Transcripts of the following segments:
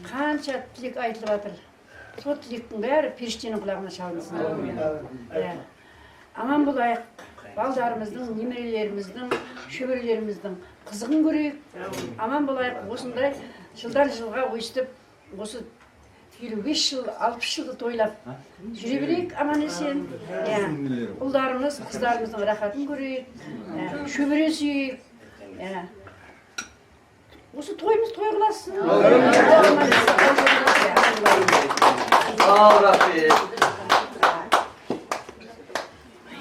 Qancha tilek aytılib atır. Сол тілектің бәрі періштенің құлағына шалынсын. Аман болайық, балдарымыздың, немерелеріміздің, шөберелеріміздің қызығын көрейік. Аман болайық, осындай жылдар жылға өстіп, осы 55 жыл, 60 жылды тойлап жүре берейік аман есен. Ұлдарымыз, қыздарымыздың рахатын көрейік, шөбере сүйейік. Осы тойымыз той қыласын.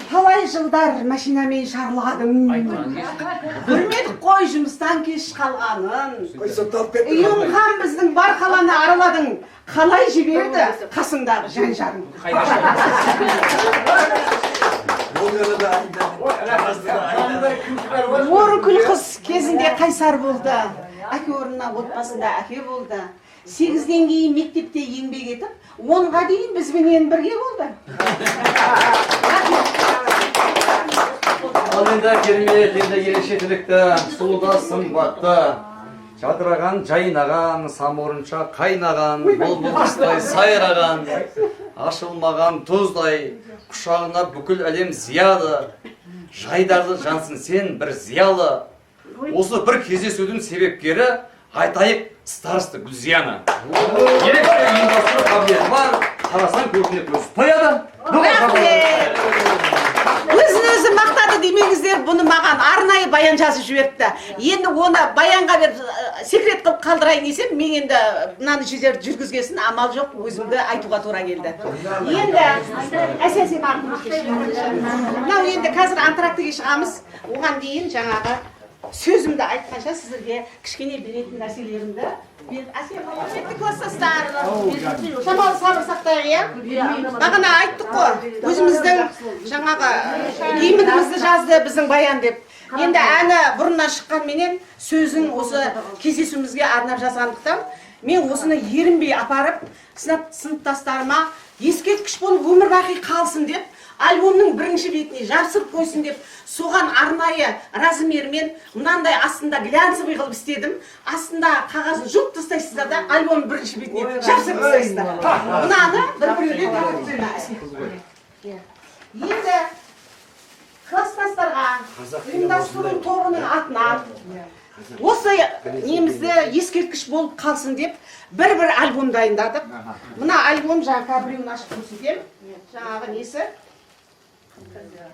Талай жылдар машинамен шарладым. Көрмедік қой жұмыстан кеш қалғанын. Үйіңхан біздің бар қаланы араладың. Қалай жіберді қасыңдағы жан-жарың. Орынкүл қыз кезінде қайсар болды. Әке орнына отбасында әке болды. 8-ден кейін мектепте еңбек етіп, 10-ға дейін бізбенен бірге болды. Ал енді керемет, енді ерекшелікті, сұлуда сымбатты, жадыраған, жайнаған, саморынша қайнаған, бұлбұлыстай сайраған, ашылмаған тұздай, құшағына бүкіл әлем зияды, жайдарды жансың сен бір зиялы. Осы бір кездесудің себепкері айтайық старосты Гүлзияна. Ерекше ұйымдастыру қабілеті бар, қарасаң көзіне көз тояды. Өзін-өзі мақтады демеңіздер, бұны маған арнайы баян жазып жіберіпті. Енді оны баянға беріп секрет қылып қалдырайын десем, мен енді мынаны жүргізгесін амал жоқ, өзімді айтуға тура келді. Енді әсәсен мынау енді қазір антрактіге шығамыз, оған дейін жаңағы сөзімді айтқанша сіздерге кішкене беретін нәрселерімді әсем класстастар шамалы сабыр сақтайық. Бағана айттық қой, өзіміздің жаңағы гимнімізді жазды біздің баян деп. Енді әні бұрыннан шыққанменен сөзін осы кездесуімізге арнап жазғандықтан мен осыны ерінбей апарып сыныптастарыма ескерткіш болып өмір бақи қалсын деп, альбомның бірінші бетіне жабысып қойсын деп, соған арнайы размермен мынандай астында глянцевый қылып істедім. Астында қағазын жұлып тастайсыздар да альбомның бірінші бетіне жабысып тастайсыздар. Мынаны бір-бірлеп әсер. Енді класстастарға ұйымдастыру тобының атынан осы немізді ескерткіш болып қалсын деп бір-бір альбом дайындадық. Мына альбом жаңа біреуін ашып көрсетем. Жаңағы несі?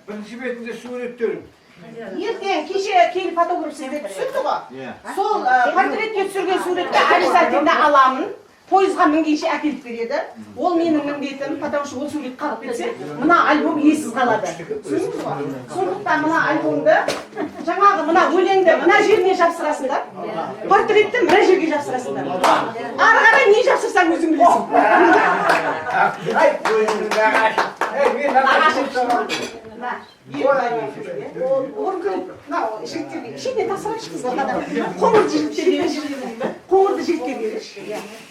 Бірінші бетінде суреттерім. Ертең кеше келіп фотограф сізде түсірді ғой. Сол портретке түсірген суретті обязательно аламын. Пойызға мінгенше әкеліп береді. Ол менің міндетім, потому что ол сурет қалып кетсе, мына альбом ессіз қалады. Түсіндіңіз ғой? Сондықтан мына альбомды жаңағы мына өлеңді мына жеріне жапсырасыңдар. Портретті мына жерге жапсырасыңдар. Ары қарай не жапсырсаң өзің білесің. Шетіне тасырап шықсыздар. Қоңырды жігітке береш.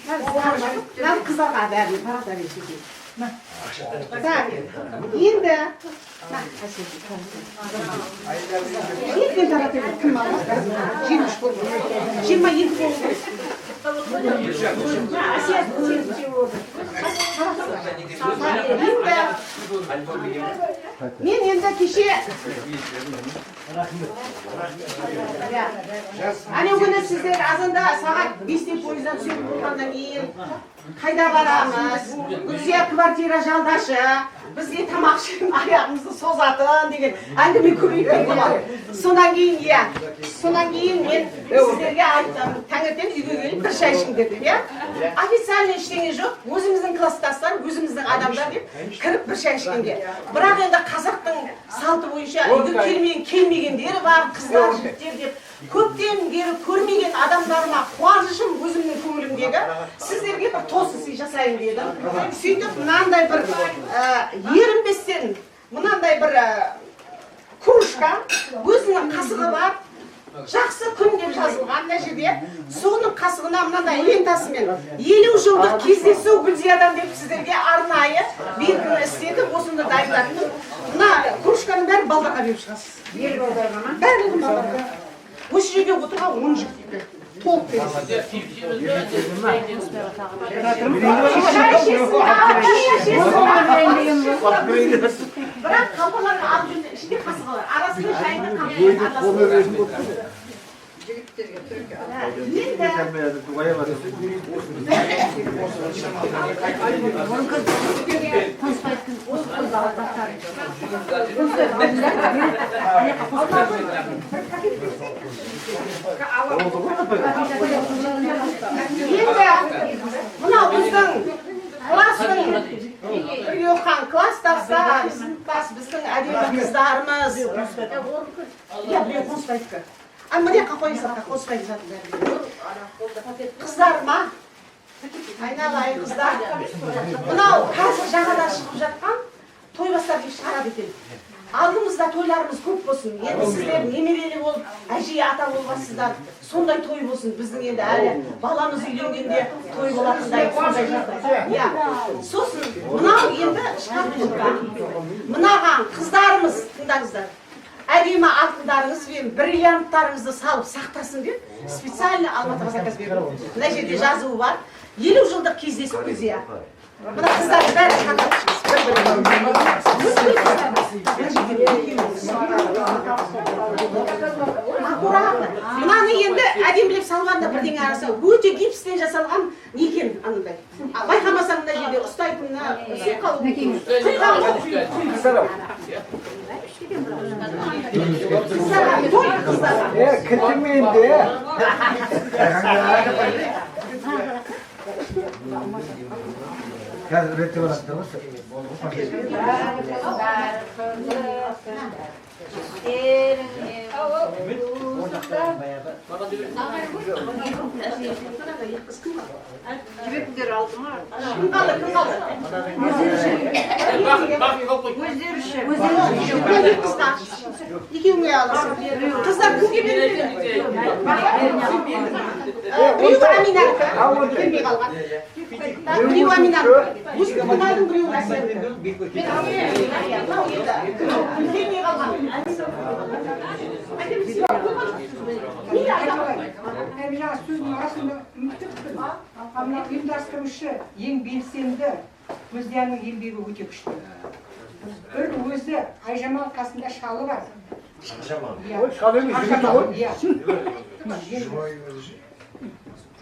Мынау қыздарға бәрін парада береші. Енді ертең таратып кім алады? 23 болды. 22 болды. Мен енді кеше әне күні сіздер азанда сағат 5-те пойыздан түсетін болғаннан кейін қайда барамыз? Гүлзия квартира жалдашы, бізге тамақ ішіп аяғымызды созатын деген әңгіме көбейіп кетті ғой. Сонан кейін мен сіздерге айттым, таңертең үйге келіп бір шай ішіңдер деп, официально ештеңе жоқ, өзіміздің класстастар, өзіміздің адамдар деп кіріп бір шай ішкенге. Бірақ енді қазақтың салты бойынша үйге келмегендері бар, қыздар, жігіттер деп көптен бері көрмеген адамдарыма қуанышым өзімнің көңілімдегі сіздерге бір тосын сый жасайын дедім. Сөйтіп мынандай бір ерінбестен мынандай бір кружка, өзінің қасығы бар, жақсы күн деп жазылған мына жерде. Соның қасығына мынандай лентасымен 50 жылдық кездесу Гүлзиядан деп сіздерге арнайы белгіні істетіп, осында дайындаттым. Мына кружканың бәрі балдарға беріп шығасыз. Ел балдарға ма? Барлығы балдарға. Осы жерде отырған 10 жігітті толып бересіз. Бірақ қапалар алып жүрді, ішінде қасығалар. Арасында шайны қапалар. Мынау біздің класстың үйоқан класстаса, біздің әдемі қыздарымыз. Біреу қоспайдыкі. Мына қойсаққа қоспайды затын бәрі. Қыздарыма, айналайын қыздар. Мынау қазір жаңадан шығып жатқан тойбастар деп шығарады екен. Алдымызда тойларымыз көп болсын. Енді сіздер немерелі болып, әже ата болғансыздар. Сондай той болсын. Біздің енді әлі баламыз үйленгенде той болатындай сондай жағдай. Сосын мынау енді шығарып жатқан. Мынаған қыздарымыз, тыңдаңыздар. Әдемі алтындарыңыз бен бриллианттарыңызды салып сақтасын деп специально Алматыға заказ бердім. Мына жерде жазуы бар. 50 жылдық кездесу Гүлзия. Мына қыздарды бәрі шақырып аккуратно. Мынаны енді әдемілеп салғанда бірдеңе араса өте гипстен жасалған не екен анандай. Байқамасаң мына жерде ұстайтынына түсіп қалу. Кітіменде. Қазір ретте барады осы. Жібектер алды ма? Кім қалды? Екеуіңе аласың. Қыздар кімге береді? Біреуі Аминанікі. Келмей қалған. Біреуі Аминанікі. Осы бұнайдың біреуі Әсенікі. Келмей қалған. Жаңа сөздің арасында үміттіппін. Мына ұйымдастырушы ең белсенді, Гүлзияның еңбегі өте күшті. Бір өзі Айжамал қасында шалы бар. Ол шал емес, жігіті ғой.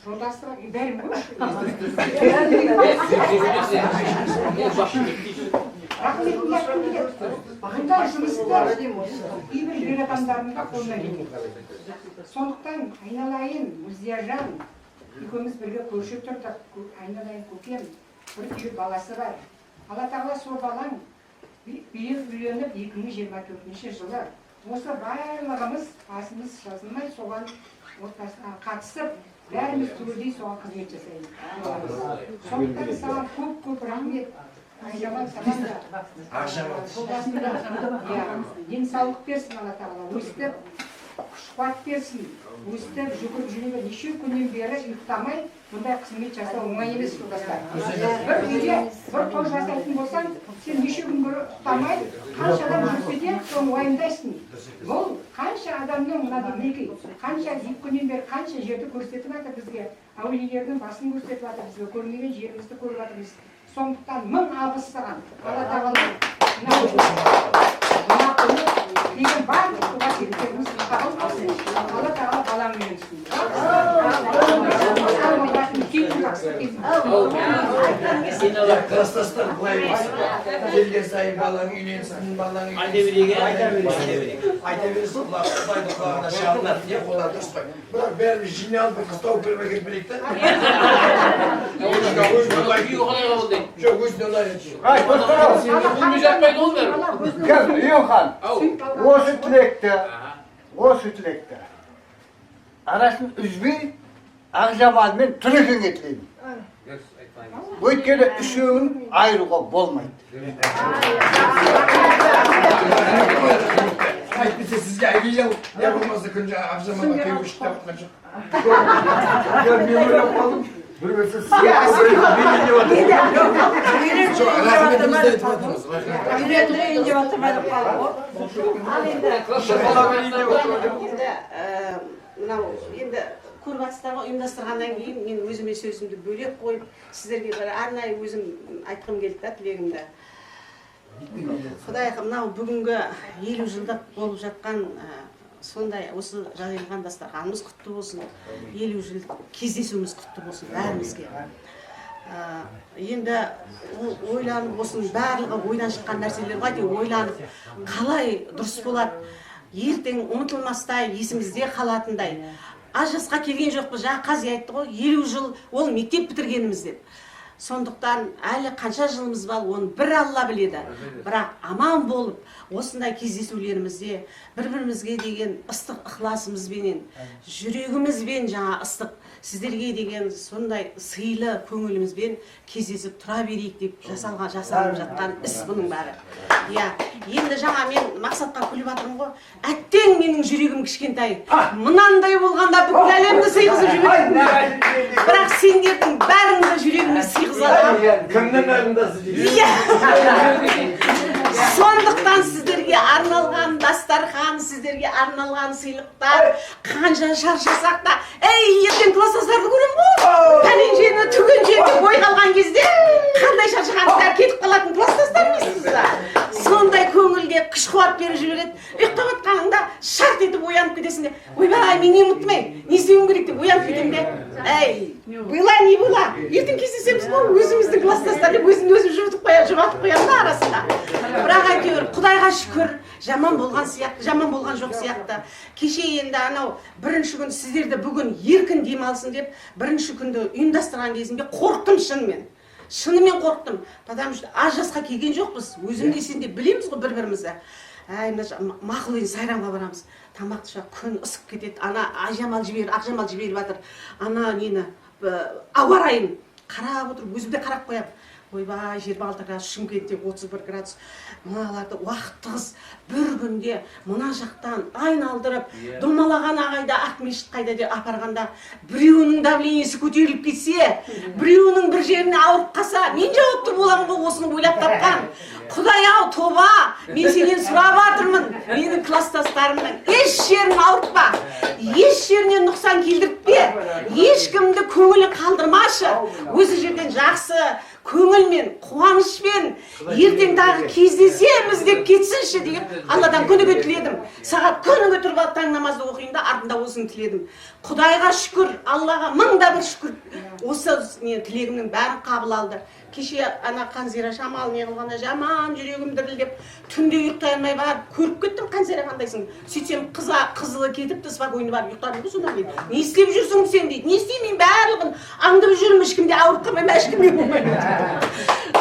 Жолдастығы бәрі ме? Рахметімді айтқым келеді. Бұндай жұмысты кейбір ер адамдардың да қолына келмейді. Сондықтан айналайын, Гүлзияжан, екеуміз бірге көрші тұрдық. Айналайын көкем, бір түйір баласы бар. Алла тағала сол балаң биыл үйленіп 2024 жылы. Осы барлығымыз асымыз жазылмай соған қатысып, бәріміз түгелдей соған қызмет жасаймыз. Сондықтан саған көп рахмет. Айжамал саған да денсаулық берсін Алла тағала, өстіп, күш-қуат берсін, өстіп, жүгіріп жүруге неше күннен бері ұйықтамай бұндай қызмет жасау оңай емес жолдастар. Бір үйде бір той жасайтын болсаң, сен неше күн бері ұйықтамай, қанша адам жүрсе де соны уайымдайсың. Бұл қанша адамның мына демекей, қанша екі күннен бері қанша жерді көрсетіп жатыр бізге, әулиелердің басын көрсетіп жатыр бізге, көрмеген жерімізді көріп жатырмыз. Сондықтан мың алғыс саған. Алла тағала мына күні деген барлық туған жігіттеріміз қабыл алсын. Алла тағала балам үйленсін. Кластастар былай келген сайын балаң үйленсін, балаң айта берсін, құдайдың құлағына шалынады, не қолар дұрыспай. Бірақ бәріміз жиналып бір қыз тауып беріп әкеліп берейік та. Жоқ, өзіне ұнайды. Йохан, осы тілекті арасын үзбей Ақжамалмен түрекеңе тілеймін. Өйткені үшеуін айыруға болмайды. Қайтпесе сізге әйел не болмаса күнде ақшамаға күйеуге шықта жатқан жоқ. Мен ойлап қалдым. Bir mesela Жоқ, рахметімізді айтып отырмыз. Мынау енді көріп жатсыздар ұйымдастырғаннан кейін мен өзіме сөзімді бөлек қойып сіздерге бір арнайы өзім айтқым келді да тілегімді. Құдай мынау бүгінгі 50 жылдық болып жатқан сондай осы жайылған дастарханымыз құтты болсын, 50 жыл кездесуіміз құтты болсын бәрімізге. Енді ойланып болсын, барлығы ойдан шыққан нәрселер бар деп ойланып, қалай дұрыс болады, ертең ұмытылмастай, есімізде қалатындай. Аз жасқа келген жоқпыз, жаңа Қази айтты ғой, 50 жыл ол мектеп бітіргеніміз деп. Сондықтан әлі қанша жылымыз бар, оны бір Алла біледі. Бірақ аман болып, осындай кездесулерімізде бір-бірімізге деген ыстық ықыласымызбенен, жүрегімізбен жаңа ыстық сіздерге деген сондай сыйлы көңілімізбен кездесіп тұра берейік деп жасалып жатқан іс бұның бәрі. Енді жаңа мен мақсатқа күліп жатырмын ғой. Әттең менің жүрегім кішкентай. Мынандай болғанда бүкіл әлемді сыйғызып жіберетін. Бірақ сендердің бәріңді жүрегіме сыйғызады. Кімнің алдында Сондықтан сіздерге арналған дастархан, сіздерге арналған сыйлықтар, қанша шаршасақ та, ертең класстастарды көрем ғой. Пәленшені, түгеншені бой қалған кезде қандай шаршағандар кетіп қалатын класстастар емессіздер. Сондай көңілге күш қуат беріп жібереді. Ұйықтап жатқаныңда шарт етіп оянып кетесің де, ойбай, мен не ұмыттым, не істеуім керек деп оянып кетемін де. Была не была. Ертең кездесеміз ғой, өзіміздің класстастар деп өзімді өзім жұбатып қоямын да арасында. Бірақ әйтеуір Құдайға шүкір, жаман болған жоқ сияқты. Кеше енді анау бірінші күн сіздерді бүгін еркін демалсын деп бірінші күнді ұйымдастырған кезімде қорықтым шынымен. Шынымен қорықтым. Потому что аз жасқа келген жоқпыз. Өзімде сенде білеміз ғой бір-бірімізді. Мақұл енді сайранға барамыз. Тамақты күн ысып кетеді. Ана Ақжамал жіберіп жатыр. Ана нені ауа райын қарап отырып, өзімде қарап қоямын. Ойбай, 26 градус, Шымкентте 31 градус. Мыналарды уақыттығыз бір күнде мына жақтан айналдырып, домалаған ағайда Ақмешіт қайда деп апарғанда, біреуінің давлениесі көтеріліп кетсе, біреуінің бір жеріне ауырып қалса, мен жауапты боламын ғой осыны ойлап тапқан. Құдай-ау, тоба, мен сенен сұрап жатырмын, менің класстастарымның еш жерін ауыртпа, еш жеріне нұқсан келдіртпе, ешкімді көңілі қалдырмашы, өзі жерден жақсы көңілмен, қуанышпен, ертең тағы кездесеміз деп кетсінші деп Алладан күніге тіледім. Сағат күніге тұрып алып таң намазды оқиын да артында осыны тіледім. Құдайға шүкір, Аллаға мыңда бір шүкір. Осы тілегімнің бәрін қабыл алды. Кеше ана Қанзира Шамал не қылғанда жаман жүрегім дірілдеп, түнде ұйықтай алмай барып көріп кеттім Қанзира қандайсың. Сөйтсем қызылы кетіпті, спокойно барып ұйықтадым ғой содан кейін. Не істеп жүрсің сен дейді. Не істеймін барлығын аңдып жүрмін, ешкімде ауырып қалмаймын, ешкімде болмаймын.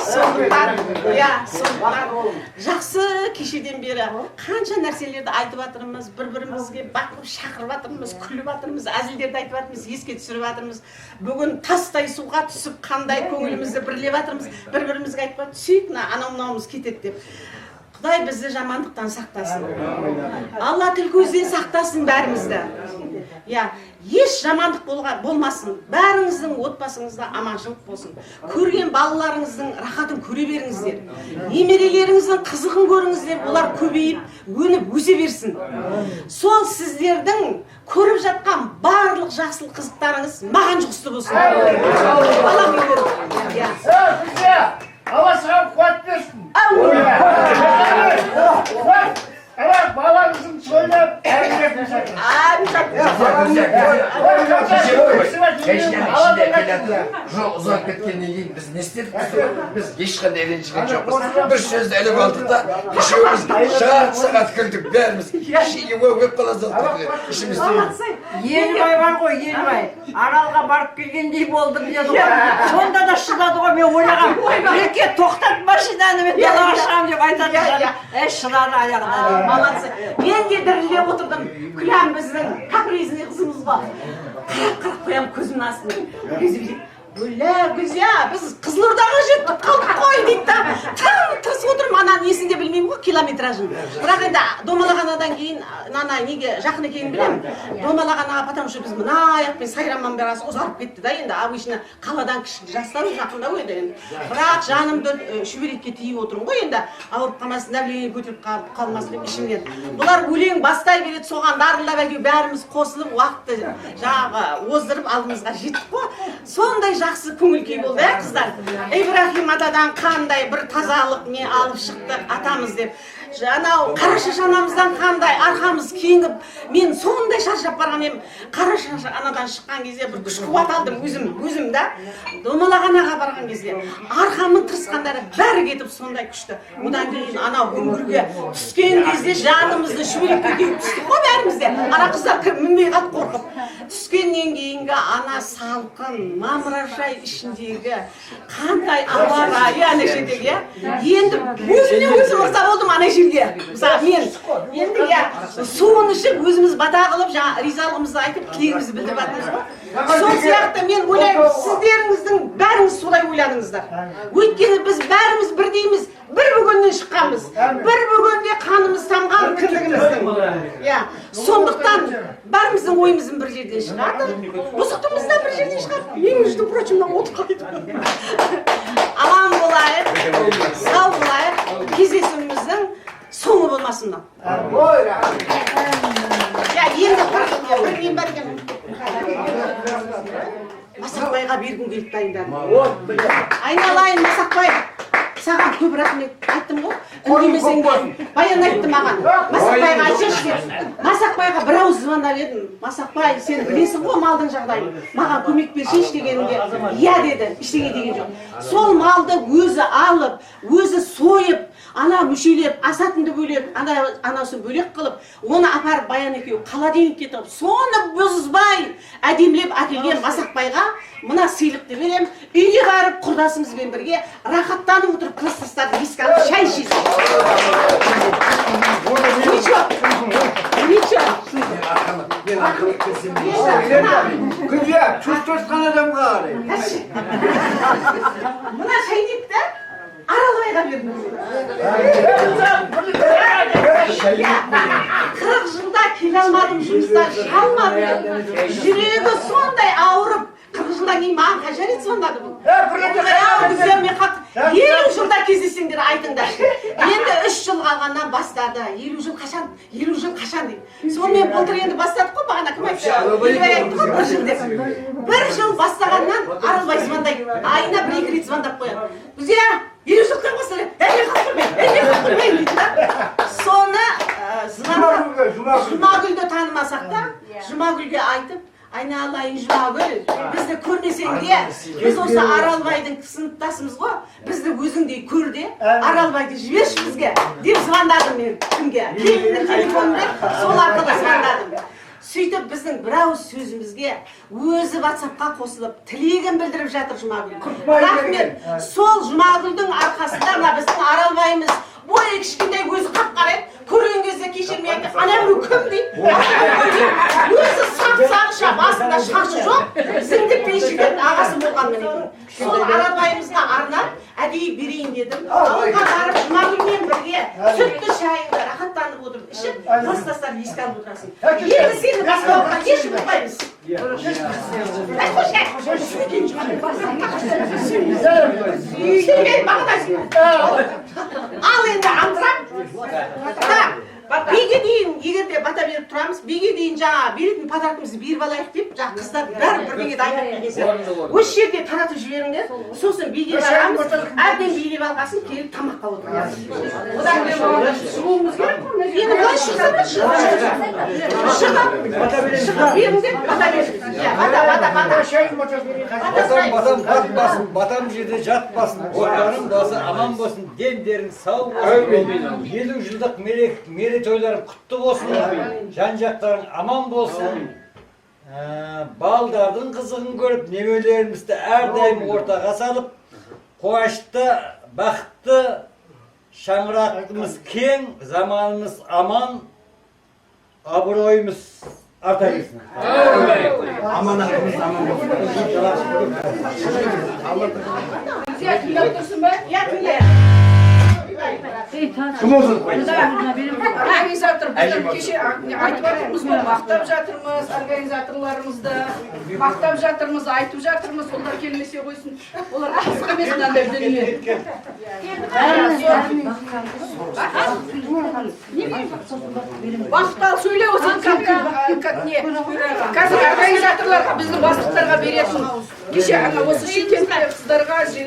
Сондықтан жақсы кешеден бері қанша нәрселерді айтып жатырмыз, бір-бірімізге бақырып шақырып жатырмыз, күліп жатырмыз, әзілдерді айтып жатырмыз, еске түсіріп жатырмыз. Бүгін тастай суға түсіп қандай көңілімізді бірлеп жатырмыз, бір-бірімізге айтып түсейік, анау-мынауымыз кетеді деп. Құдай бізді жамандықтан сақтасын. Алла тіл көзден сақтасын бәрімізді. Еш жамандық болмасын. Бәріңіздің отбасыңызда аманшылық болсын. Көрген балаларыңыздың рахатын көре беріңіздер. Немерелеріңіздің қызығын көріңіздер. Олар көбейіп, өніп, өсе берсін. Сол сіздердің көріп жатқан барлық жақсылық қызықтарыңыз маған жұғысты болсын. Allah sana kuvvet versin. Evet, babanızın söyle. Жол ұзақ кеткеннен кейін біз не істедік? Біз ешқандай ренжіген жоқпыз. Бір сөзді іліп алдық та, үшеуміз жарты сағат күлдік бәріміз. Ішіне өп қаласақ ішіміз түйілді. Елбай бар ғой, Елбай. Аралға барып келгендей болдым деді ғой. Сонда да шыдады ғой, мен ойлағам. Еке, тоқтат машинаны, мен далаға шығамын деп айтады. Шыдады аяғына. Молодцы. Мен де дірілдеп отырдым. Күләм біздің капризный қызымыз ғой. Қырып қоям көзімнің астына. Бөле Гүлзия, біз Қызылордаға жеттік қалдық қой дейді да. Тым тырысып отырмын, ананың есінде білмеймін ғой километражын. Бірақ енді домалағанадан кейін ана неге жақын екенін білемін. Домалағанаға потому что біз мына аяқпен сайраман барасы ұзарып кетті да енді. Обычно қаладан кіші жастар жақындау еді енді. Бірақ жанымды шүберекке тиіп отырмын ғой енді. Ауырып қалмасын, давление көтеріп қалмасын деп ішімнен. Бұлар өлең бастай береді, соған дарылдап әкеліп бәріміз қосылып уақытты жаңағы оздырып алдымызға жеттік қой. Сондай жақсы көңіл күй болды, қыздар. Ибрахим атадан қандай бір тазалық не алып шықтық атамыз деп. Анау Қарашаш анамыздан қандай арқамыз кеңіп, мен сондай шаршап барған едім. Қарашаш анадан шыққан кезде бір күш қуат алдым өзім да. Домалағанаға барған кезде арқамның тырысқандары бәрі кетіп сондай күшті. Одан кейін анау үңгірге түскен кезде жанымызды шүберекке кеуіп түстік қой бәрімізде. Ана қыздар кіріп мінбей қалып қорқып. Түскеннен кейінгі ана салқын мамыражай ішіндегі қандай ауа райы ана жердегі. Енді өзім ырза болдым ана жерге. Мысалы мен енді суын ішіп өзіміз бата қылып жаңа ризалығымызды айтып тілегімізді білдіріп жатырмыз ғой. Сол сияқты мен ойлаймын, сіздеріңіздің бәріңіз солай ойладыңыздар. Өйткені біз бәріміз бірдейміз, бір бүгіннен шыққанбыз. Бір бүгінде қанымыз тамған кіндігіміздің. Сондықтан бәріміздің ойымыздың бір жерден шығады. Бұзықтымыз да бір жерден шығады. Между прочим, от қайтып. Аман болайық, сау болайық, кездесуіміздің соңы болмасын. Енді бір мен бар екен. Масақбайға бергім келіп дайындадым. Айналайын Масақбай, саған көп рахмет айттым ғой. Үндемесең де баян айтты маған. Масақбайға айтшы деп. Масақбайға бір ауыз звондап едім. Масақбай, сен білесің ғой малдың жағдайын. Маған көмек берсейші дегенімде, иә деді, ештеңе деген жоқ. Сол малды өзі алып, өзі сойып, ана мүшелеп, асатынды бөлек, анасын бөлек қылып, оны апарып баян екеуі қаладен кетіп, соны бұзбай әдемілеп әкелген Масақбайға мына сыйлықты берем. Үйге барып құрдасымызбен бірге рахаттанып отырып кластастарды еске алып шай ішесіз. Ничего. Гүлзия, төрт-төртқан адамға қарай. Мына шайнекті Аралбайға бердім. 40 жылда келе алмадым, жұмыстан шыға алмадым. Жүрегі сондай ауырып, 40 жылдан кейін маған қай жарайды звондады бұл. Елу жылда кездесеңдер айтыңдар. Енді 3 жыл қалғаннан бастады. 50 жыл қашан дейді. Сонымен былтыр енді бастадық қой, бағана кім айтты? 1 жыл бастағаннан Аралбай звондайды. Айына 1-2 рет звондап қояды. Гүлзия, 50 жылдан бастады. Әне қалдырмай. Соны Жұмагүлді танымасақ та, Жұмагүлге айтып, айналайын Жұмагүл, бізді көрмесең де, біз осы Аралбайдың сыныптасымыз ғой, бізді өзіңдей көр де, Аралбайды жіберші бізге, деп звондадым мен кімге. Келіннің телефонымен сол арқылы звондадым. Сөйтіп біздің бір ауыз сөзімізге өзі WhatsApp-қа қосылып, тілегін білдіріп жатыр Жұмагүл. Рахмет, сол Жұмагүлдің арқасында біздің Аралбайымыз бойы кішкентай өзі қап-қарайды, көрген кезде кешірмей айтты, ана біреу кім дейді? Өзі сап-сарыша, басында шашы жоқ, зіңдіп пейшігетін ағасы болғанмен екен. Сол Аралбайымызға арнап, әдейі берейін дедім. Ауылға барып, Жұмагүлмен бірге сүтті шайыңды рахаттанып отырып ішіп, кластастарды еске алып отырасың. Енді сені басқа оқыған еш ұмытпаймыз. Ал енді антырап, биге дейін, егерде бата беріп тұрамыз, биге дейін жаңа беретін подаркымызды беріп алайық деп, жаңа қыздар бәрі бірге дайындап келгенсің. Осы жерде таратып жіберіңдер, сосын биге барамыз, әбден билеп алғасын келіп тамаққа отырамыз. Одан кейін шығуымыз керек қой, енді былай шықсаңыз шығып беріңдер, бата беріңдер. Батам жерде жатпасын, оттарың басы аман болсын, дендерің сау болсын. 50 жылдық мерейтойларың құтты болсын, жан-жақтарың аман болсын. Балдардың қызығын көріп, немелерімізді әрдайым ортаға салып, қуашты, бақытты, шаңырағымыз кең, заманымыз аман, абыройымыз арта берсін. Аманатымыз аман болсын. Кім olsun? Организатор біздің кеше айтып жатырмыз ғой, мақтап жатырмыз, организаторларымызды мақтап жатырмыз, айтып жатырмыз, олар келмесе қойсын. Олар қызық емес мынандай дүние. Бақтал сөйле осыны қазір организаторларға, біздің бастықтарға бересің. Кеше ана осы шетелдегі қыздарға сен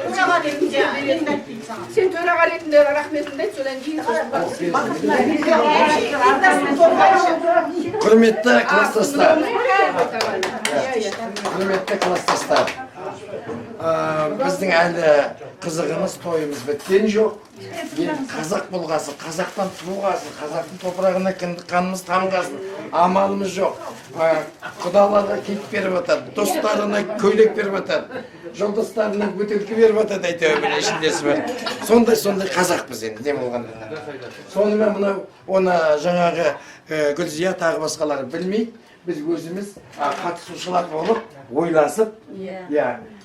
төраға ретінде рахметіңді айт, содан кейін Құрметті кластастар, құрметті кластастар, біздің әлі қызығымыз, тойымыз біткен жоқ. Мен қазақ болғасын, қазақтан туғасын, қазақтың топырағына қанымыз тамғасын, амалымыз жоқ. Құдаларға кетіп беріп жатады, достарына көйлек беріп жатады, жолдастарына бөтелке беріп жатады, әйтеуір бір ішіндесі бар. Сондай қазақпыз енді, не болғанда. Сонымен мынау оны жаңағы Гүлзия тағы басқалары білмейді. Біз өзіміз қатысушылар болып, ойласып,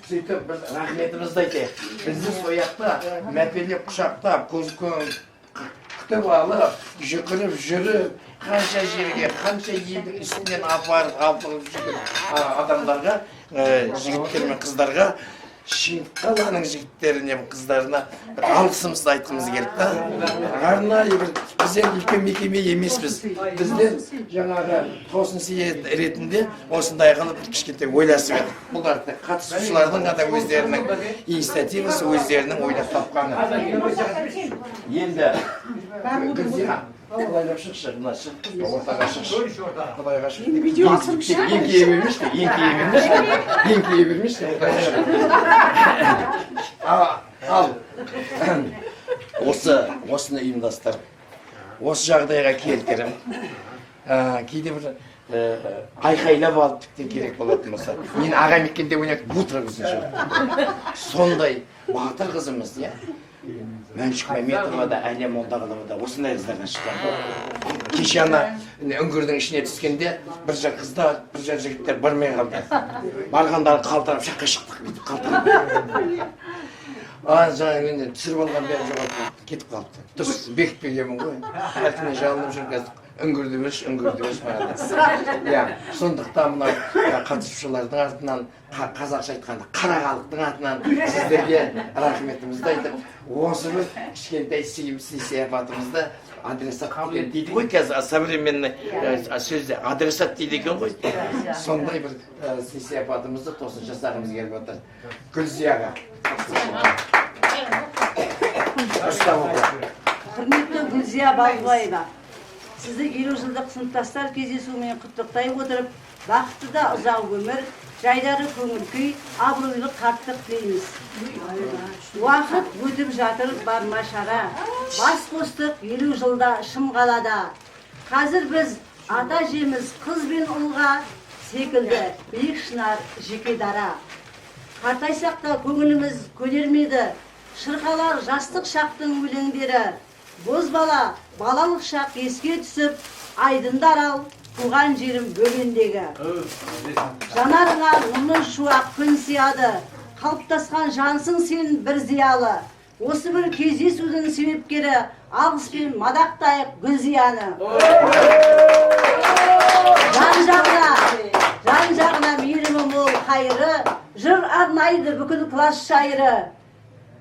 сөйтіп біз рахметімізді айтайық. Бізді сояқта, мәпелеп, құшақтап, күтіп алып, жүгіріп, жүріп, қанша жерге, қанша елдің үстінен апарып жүрген адамдарға, жігіттер мен қыздарға, қаланың жігіттеріне, қыздарына бір алғысымызды айтқымыз келді. Арнайы бір, біз енді үлкен мекеме емеспіз. Бізден жаңағы тосын сый ретінде осындай қылып кішкентай ойласып едік. Бұлар қатысушылардың ғана өздерінің инициативасы, өздерінің ойлап тапқаны. Енді Гүлзия, Құдайлап шықшы, мына шық, ортаға шықшы. Құдайға шық. Еңкейе бермешті, еңкейе бермешті, ортаға шық. Ал, осыны ұйымдастырып, осы жағдайға келтірім. Кейде бір айқайлап алып тіптен керек болатын болса. Мен аға мекенде ойнап, бұтыр қызын сондай батыр қызымыз, Мәншік Мәметова да, Әлия Молдағылова да осындай қыздарға шыққан. Кеше ана үңгірдің ішіне түскенде бір жақ қыздар, бір жақ жігіттер бармай қалды. Барғандары қалтарып, шаққа шықтық, бүйтіп қалтарып. Жаңа түсіріп алған бәрі жоғалтып кетіп қалыпты. Дұрыс бекітпегенмін ғой. Әлтіне жалынып жүргіздік. Үңгірді өш мағада. Сондықтан мына қатысушылардың артынан, қазақша айтқанда қарағалықтың атынан сіздерге рахметімізді айтып, осы бір кішкентай сый-сияпатымызды адресат дейді ғой, қазір современный сөзде адресат дейді екен ғой. Сондай бір сый-сияпатымызды тосын жасағымыз келіп отыр. Гүлзияға. Құрметті Гүлзия Балғаева, сізді 50 жылдық сыныптастар кездесуімен құттықтай отырып, бақытты да ұзақ өмір, жайдары көңіл күй, абыройлы қарттық тілейміз. Уақыт өтіп жатыр барма шара, бас қостық 50 жылда шым қалада. Қазір біз ата жеміз қыз бен ұлға секілді биік шынар жеке дара. Қартайсақ та көңіліміз көнермеді, шырқалар жастық шақтың өлеңдері. Боз бала, балалық шақ еске түсіп, айдындар ал, туған жерім бөлендегі. Жанарыңа нұрлы шуақ күн сияды, қалыптасқан жансың сен бір зиялы. Осы бір кездесудің себепкері алғыспен мадақтайық Гүлзияны. Жан жағына мейірімі мол қайыры, жыр арнайды бүкіл класс шайыры.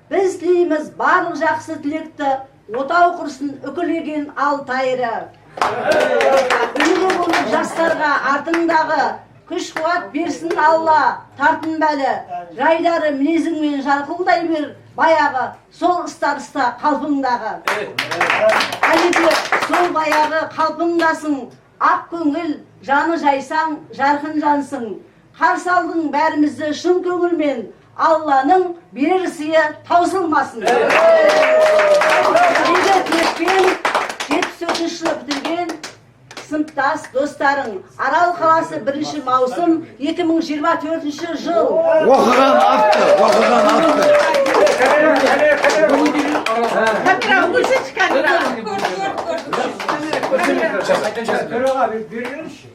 Біз тілейміз барлық жақсы тілекті, отау құрсын үкілеген ал тайыры. Үлгі болып жастарға артындағы, күш қуат берсін Алла тартынбәлі. Жайдары мінезіңмен жарқылдай бер, баяғы сол ыстарыста қалпыңдағы. Әледе сол баяғы қалпыңдасың, ақ көңіл жаны жайсаң, жарқын жансың. Қарсы алдың бәрімізді шын көңілмен, Алланың берер сыйы таусылмасын. Тілекпен 74 жыл бітірген сыныптас достарың, Арал қаласы 1 маусым 2024 жыл. Оқыған Төраға беріңізші.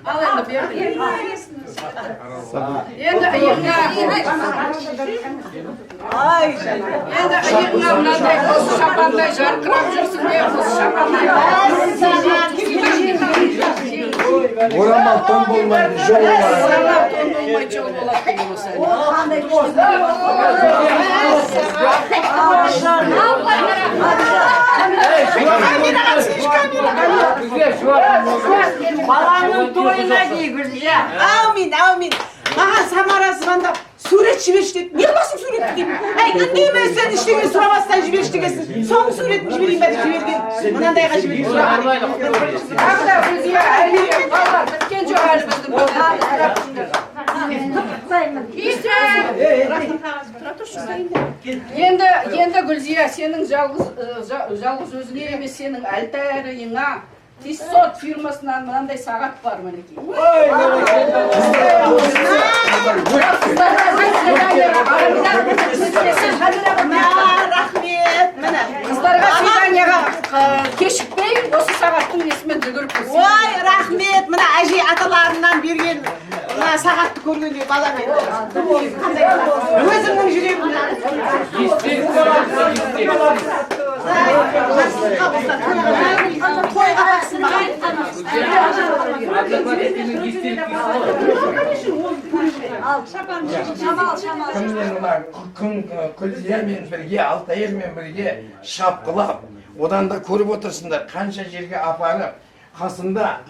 Al endi berdim. Endi iyingga Ay, endi iyingga mынандай ko'z shapanday jarqirab жүрсің де ko'z shapanday. Орамал тон болмайды, жол болады. Oramал ton болмай жол болады деген осы. Қандай Баланың тойына дейгіз, әумин. Маған Самара звондап, сурет жіберші деді. Не қыласың суретті деймін. Әй, үндемей сен ештеңе сұрамастан жіберші дегенсің. Соның суретін жіберейін бе деп жіберген. Мынандайға жіберейін сұраған. Тағы да Гүлзия әйелі бала біткен жоқ әлі біздің Енді Гүлзия сенің жалғыз өзіңе емес сенің әлтәріңа Тиссот фирмасынан мынандай сағат бар мінекей. Рахмет. Қыздарға свиданияға кешікпей осы сағаттың несімен жүгіріп келсін. Ой, рахмет. Мына әже аталарынан берген мына сағатты көргенде бала мен. Өзімнің жүрегімнен. Күлзиямен бірге, Алтайырмен бірге шапқылап, одан да көріп отырсыңдар, қанша жерге апарып, қасында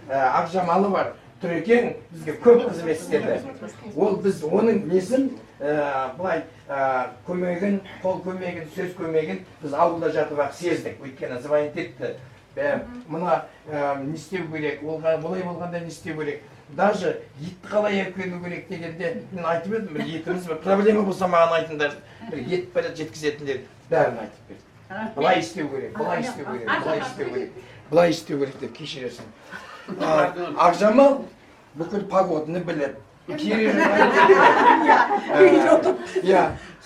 Ақжамалы бар, Түрекең бізге көп қызмет істеді. Ол біз оның несін, бұлай көмегін, қол көмегін, сөз көмегін біз ауылда жатып-ақ сездік. Өйткені звонит етті. Мына не істеу керек, олай болғанда не істеу керек. Даже етті қалай әкелу керек дегенде мен айтып едім, бір етіміз бір проблема болса маған айтыңдар, бір ет бәрі жеткізетіндер бәрін айтып берді. Бұлай істеу керек, бұлай істеу керек, бұлай істеу керек, бұлай істеу керек деп кешіресің. Ақжамал бүкіл погоданы біліп,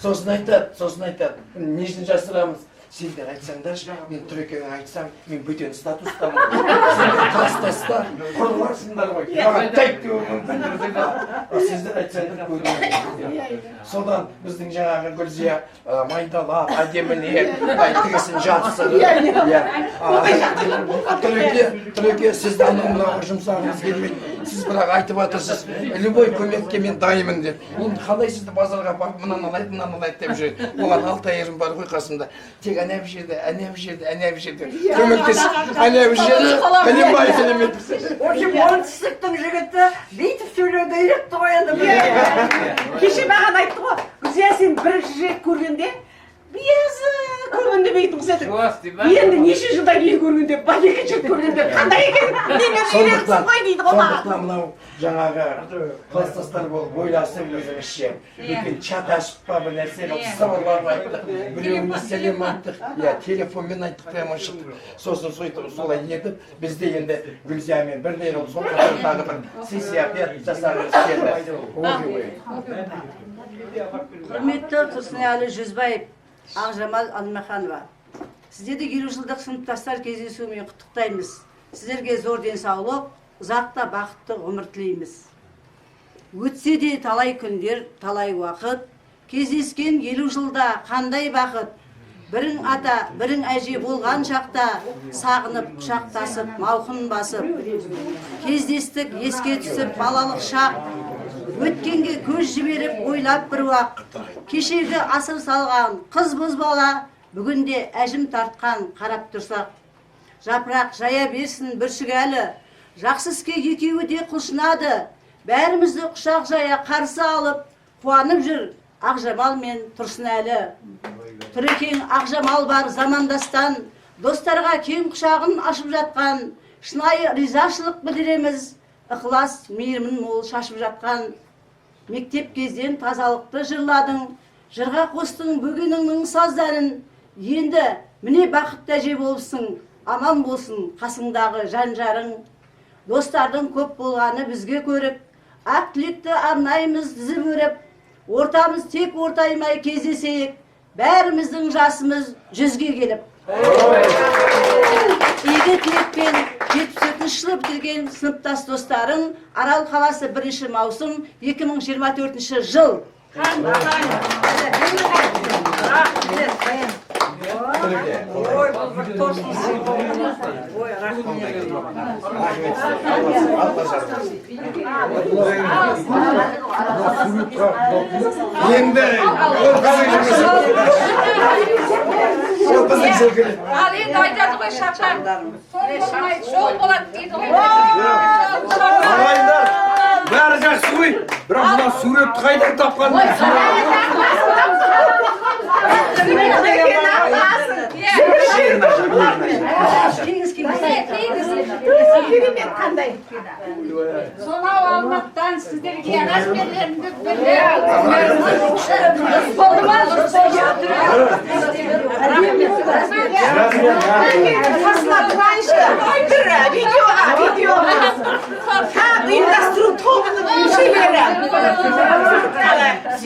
сосын айтады, несін жасырамыз? Сендер айтсаңдаршы, мен Түрекеңе айтсам, мен бөтен статустамын. Сендер тас-таста құрыларсыңдар ғой. Маған тайып деуі мүмкін. Сендер айтсаңдар көрінеді. Содан біздің жаңағы Гүлзия майдалап, әдемілеп, тігісін жапсырып. Түреке, сізді анау жұмсағыңыз келмейді. Сіз бірақ айтып жатырсыз, любой көмекке мен дайынмын деп. Енді қалай сізді базарға апарып, мынаны алайды деп жүреді. Оған Алтайырым бар ғой қасымда. Тек әне бір жерде көмектесіп, әне бір жерде білінбай келемеді. Очень оңтүстіктің жігіті бүйтіп сөйлеуді үйретті ғой енді. Кеше маған айтты ғой, Гүлзия сен бірінші рет көргенде биязы көргенде бейтін қысады. Енді неше жылдан кейін көргенде, екінші рет көргенде қандай екен? Немен үйретсің ғой дейді ғой маған. Сондықтан мынау жаңағы кластастар болып ойласып өзімізше бүкіл чат ашып па бір нәрсе қылып сыбырлап айттық, біреуіне сәлем айттық, телефонмен айттық прямо шықтық. Сосын солай етіп бізде енді Гүлзиямен бірдей қылып сол тағы бір сессия жасағымыз келді. Құрметті Тұрсынәлі Жүзбаев, Ақжамал Алмаханова. Сіздерді 50 жылдық сыныптастар кездесуімен құттықтаймыз. Сіздерге зор денсаулық, ұзақта бақытты ғұмыр тілейміз. Өтсе де талай күндер, талай уақыт, кездескен 50 жылда қандай бақыт. Бірің ата, бірің әже болған шақта, сағынып, құшақтасып, мауқын басып. Кездестік, еске түсіп, балалық шақ, өткенге көз жіберіп, ойлап бір уақ. Кешегі асыр салған қыз бозбала, бүгінде әжім тартқан қарап тұрсақ. Жапырақ жая берсін бүршік әлі, жақсы іске екеуі де құлшынады. Бәрімізді құшақ жая қарсы алып, қуанып жүр Ақжамал мен Тұрсынәлі. Түрекең Ақжамал бар замандастан, достарға кең құшағын ашып жатқан, шынайы ризашылық білдіреміз, ықылас мейірімін мол шашып жатқан. Мектеп кезден тазалықты жырладың, жырға қостың бөгеніңнің саздарын, енді міне бақытты әже болыпсың, аман болсын қасыңдағы жан-жарың. Достардың көп болғаны бізге көріп, ақ тілекті арнаймыз тізіп өріп, ортамыз тек ортаймай кездесейік, бәріміздің жасымыз 100-ге келіп. ізгі тілекпен 77 жылы бітірген сыныптас достарым, Арал қаласы 1 маусым 2024 жыл. Ой, бұл тосын ой, Енді ол қалай ол біздің секілді. Ал енді айтады ғой шапшаң. Жол болады дейді ғой. Ағайындар, бәрі жақсы ғой. Бірақ мына суретті қайдан тапқан? Сонау Алматыдан сіздерге размерлерімді біле. Болды ма?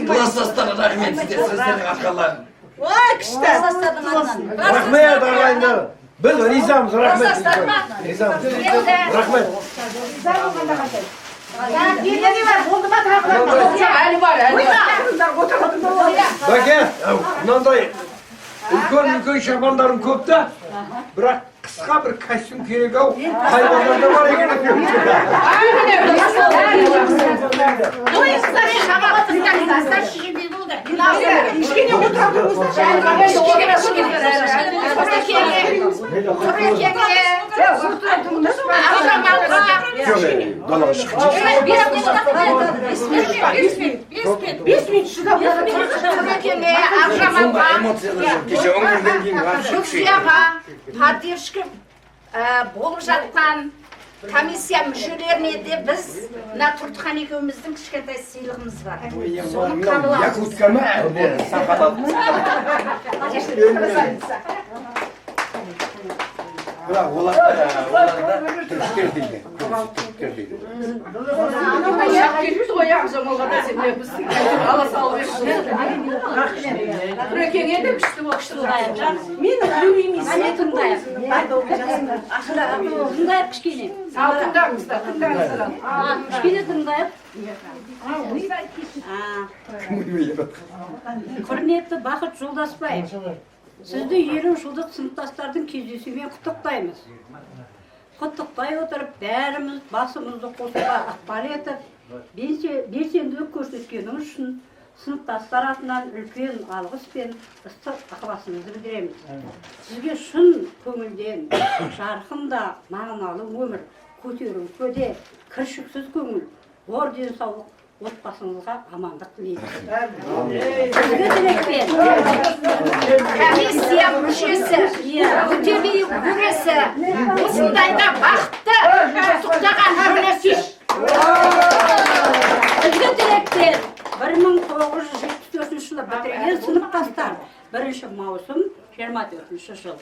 Класстастар рахмет сіздердің ақылларың. Ой, күшті. Рахмет ағайындар. Біз ризамыз, рахмет. Ризамыз. Рахмет. Бәке, мынандай үлкен шапандарым көп та, бірақ қысқа бір костюм керек ау. Хайуандарда бар екен. Кішкене отырамыз. Далаға шығып. 5 минут шыдап. Кеше өңірден кейін Жүксияға поддержка болып жатқан комиссия мүшелеріне де біз мына Тұртыхан екеуміздің кішкентай сыйлығымыз бар. Соны қабыл алыңыз. Якутка ма әлде сақалат? Бірақ оларда түріктер дейді. Түріктер дейді. Мен үлемеймін. Тыңдайық кішкене. Кішкене тыңдайық. Құрметті Бақыт Жолдасбаев, сізді 50 жылдық сыныптастардың кездесуімен құттықтаймыз. Құттықтай отырып, бәріміз басымызды қосуға ықпал етіп, белсенділік көрсеткеніңіз үшін сыныптастар атынан үлкен алғыс пен ыстық ықыласымызды білдіреміз. Сізге шын көңілден жарқын да мағыналы өмір, көтеріңкі, кіршіксіз көңіл, зор денсаулық, отбасыңызға амандық тілейміз. Сізге тілекпен Комиссия мүшесі, өтебей көресі, осындайда бақытты құттықтаған жөнесіз. Сізге тілекпен 1974 жылы бітірген сыныптастар 1 маусым 24 жыл.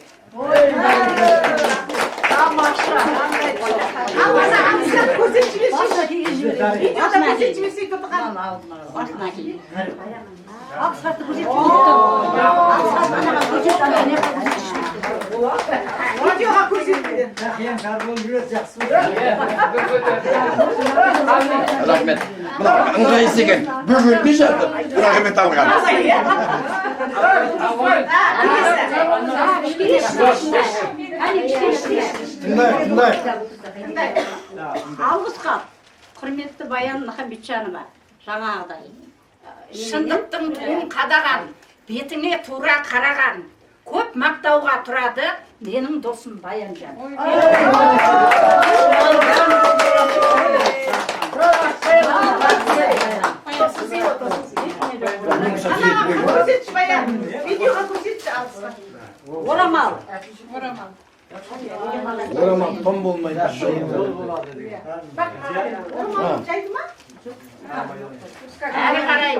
Рахмет. Мына ыңғайсыз екен. Бөгелмей жатыр. Рахмет алған. Алғыс хат. Құрметті Баян Махамбетжанова, жаңағыдай. Шындықтың туын қадаған, бетіңе тура қараған, көп мақтауға тұрады, менің досым Баянжан. Орамал. Орамал том болмайды. Әрі қарай,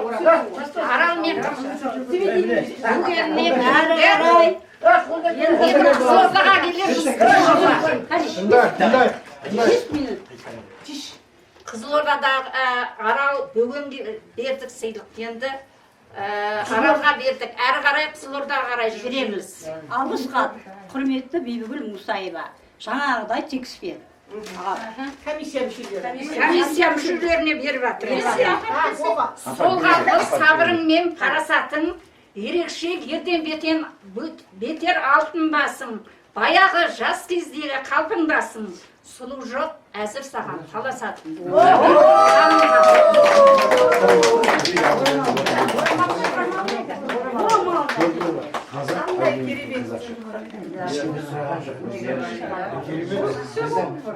Арал мен бүгіннен енді Қызылордаға келеміз. Қызылордада Арал бүгін бердік сыйлық, енді Аралға бердік, әрі қарай Қызылордаға қарай жүреміз. Алғыс хат. Құрметті Бибігүл Мусаева, жаңағыдай текспен. Комиссия мүшелері. Комиссия мүшелеріне беріп жатыр. Сол қалпы сабырың мен парасатың ерекше ерден бетер алтын басың. Баяғы жас кездегі қалпыңдасың. Сұлу жоқ, әзір саған таласатын.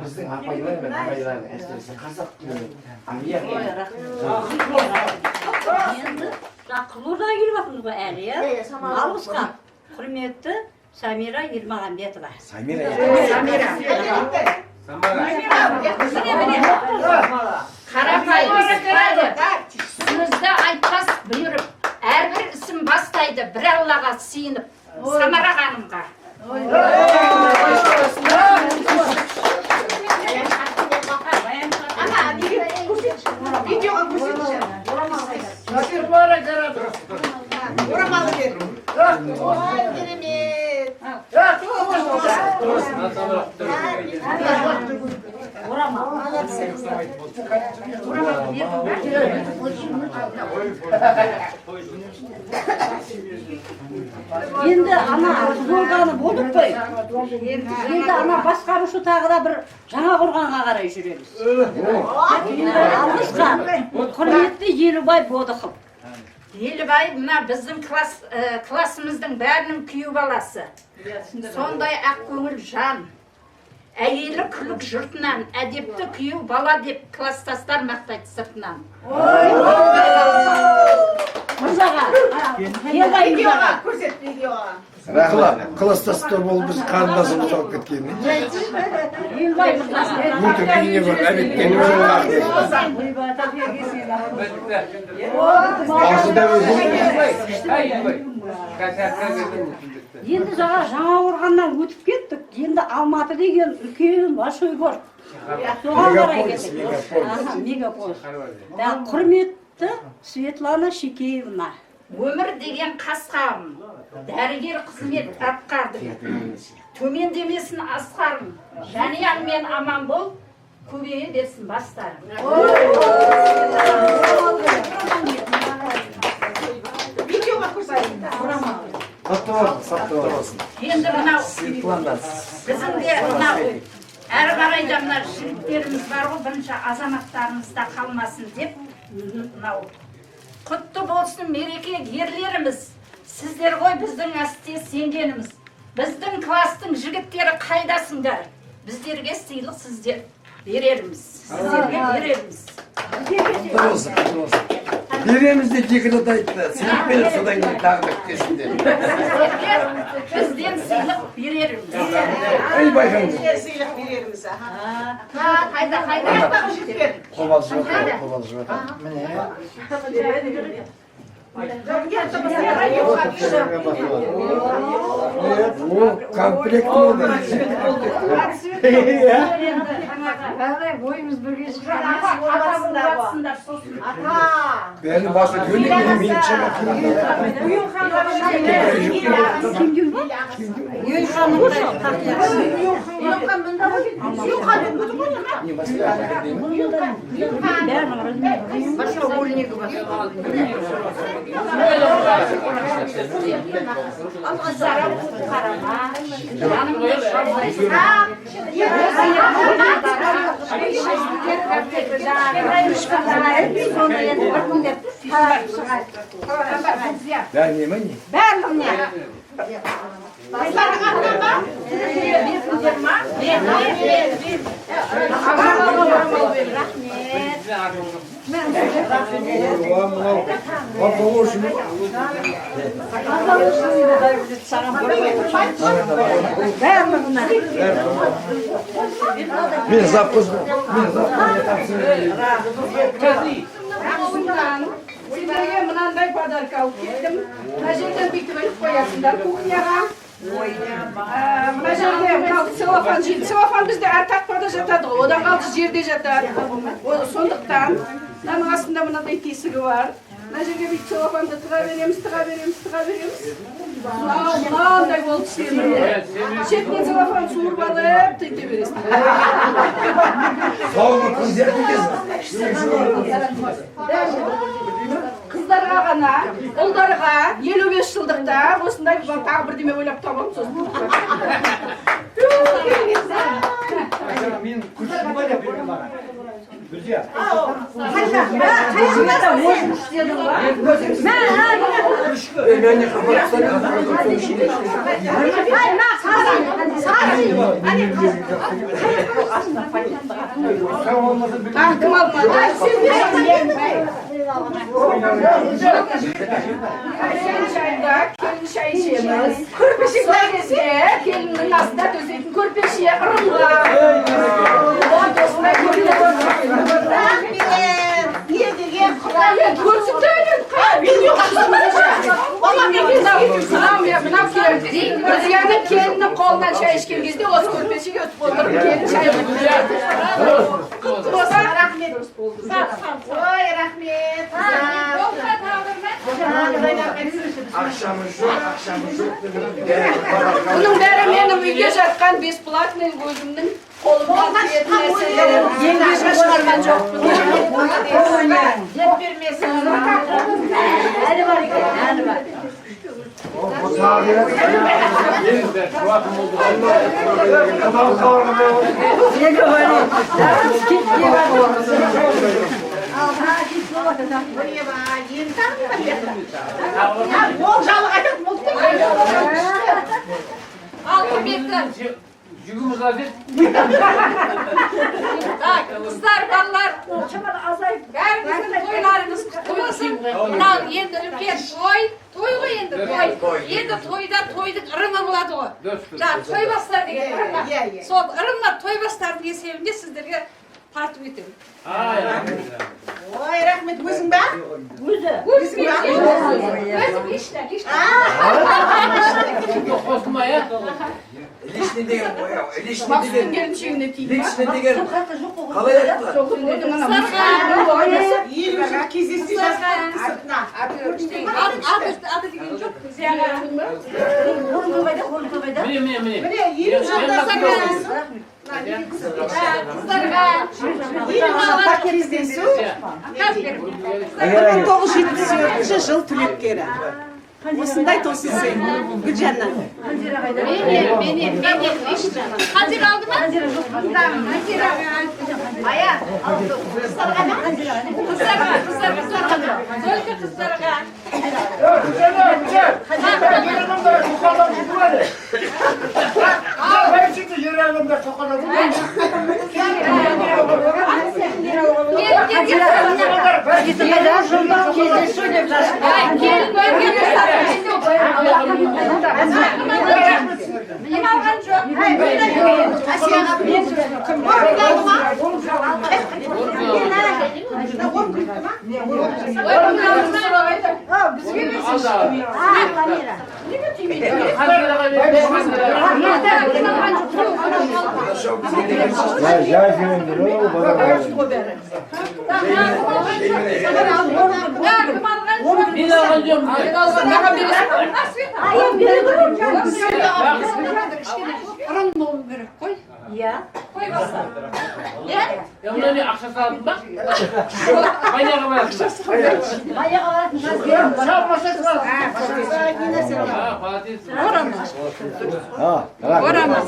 Біздің апайлар мен ағайлардың әсіресе қазақ тілі Енді Құлырдан келіп жатырмыз ғой әлі, иә? Алғысқа құрметті Самира Ермағанбетова. Қарапайым сөзді айтпас бұйырып, әрбір ісім бастайды бір Аллаға сиынып, Самара ханымға. Видеоға орамалы бер. Ой, керемет. Енді ана болғаны болдық қой. Енді ана басқарушы тағы да бір жаңа құрғанға қарай жүреміз. Алғысқа құрметті Елубай Бодықов. Елбай мына біздің классымыздың бәрінің күйеу баласы. Сондай ақ көңіл жан. Әйелі күлік жұртынан, әдепті күйеу бала деп класстастар мақтайды сыртынан. Мырзаға, Елбай мырзаға. Көрсет видеоға. Класстастар болып біз қарындасымыз алып кеткен. Елбай мырзаға. Өте бейне бар, әбеттен Енді жаңа орғаннан өтіп кеттік. Енді Алматы деген үлкен большой город. Соған қарай кеттік. Мегаполис. Құрметті Светлана Шекеевна. Өмір деген қасқағым, дәрігер қызмет атқарды. Төмендемесін асқарым, жанияңмен аман бол, көбейе берсін бастарым. Видеоға көрсетейін. Енді мынау біздің де мынау әрі қарай да мына жігіттеріміз бар ғой, бірінші азаматтарымызда қалмасын деп мынау құтты болсын мереке ерлеріміз. Сіздер ғой біздің әсте сенгеніміз. Біздің кластың жігіттері қайдасыңдар? Біздерге сыйлық сіздер берерміз. Сіздерге берерміз. Береміз де жекілі айтты. Сыйлық беріп содан кейін тағы өткесінде. Бізден сыйлық берерміз. Ай байқам. Сыйлық берерміз. Қайда? Қобалжып отыр. Міне. Комплект болды. Ойымыз бірге Бәрінің басы көлік мен Мен запқыз Сендерге мынандай подарка алып кеттім. Мына жерден бүйтіп іліп қоясыңдар кухняға. Мына жерде целлофан жейді. Целлофан бізде әр тақпада жатады ғой. Одан қалды жерде жатады. Сондықтан мынаның астында мынандай тесігі бар. Мына жерге бүйтіп целлофанды тыға береміз. Мынандай болып сенімді. Шетінен целлофан суырып алып, түйте бересің. Соңғы күндерді Қыздарға ғана, ұлдарға 55 жылдықта осындай тағы бірдеме ойлап табамын сосын. Мен күшім бар деп берген маған. Друзья. Кім алмады? Сен шайда келін шай ішеміз. Сол кезде келіннің астында төсейтін көрпеше ырымға. Өзгенің келіннің қолынан шай ішкен кезде осы көрпешеге өтіп отырып келін шай Ой, рахмет. Ақшамыз жоқ. Бұның бәрі менің үйге жатқан бесплатный өзімнің қолымнан келетін нәрселер. Еңбекке шығарған жоқпын. Жеп бермесін. Әлі бар екен, әлі бар. Жүгіміз азет. Қыздар, балалар, бәріңіздің тойларыңыз құтты болсын. Мынау енді үлкен той ғой енді той. Енді тойда тойдың ырымы болады ғой. Жаңа той бастар деген ырым бар. Сол ырымға той бастардың есебінде сіздерге тартып етемін. Ой, рахмет, өзің ба? Өзім лично. Қосылмай, ә? Личный деген қой, личный Мақсудың деген. келіншегіне тиді ма? Личный деген. Қалай айтты? Елімізге кездесті жазған сыртына. Аты деген жоқ. Міне. Міне, елім жолдасымыз. Қыздарға. Кездесу 1974 жыл түлепкері. Осындай тосысы Гүлжаннан. Менен лично. Ханзира алды ма? Ханзира жоқ. Аян. Қыздарға. Только қыздарға. Мен алған жоқ. Ырым болу керек қой. Иә. Қой баса. Иә? Мына не ақша салдың ба? Баяға барасың. Баяға баратын Орама.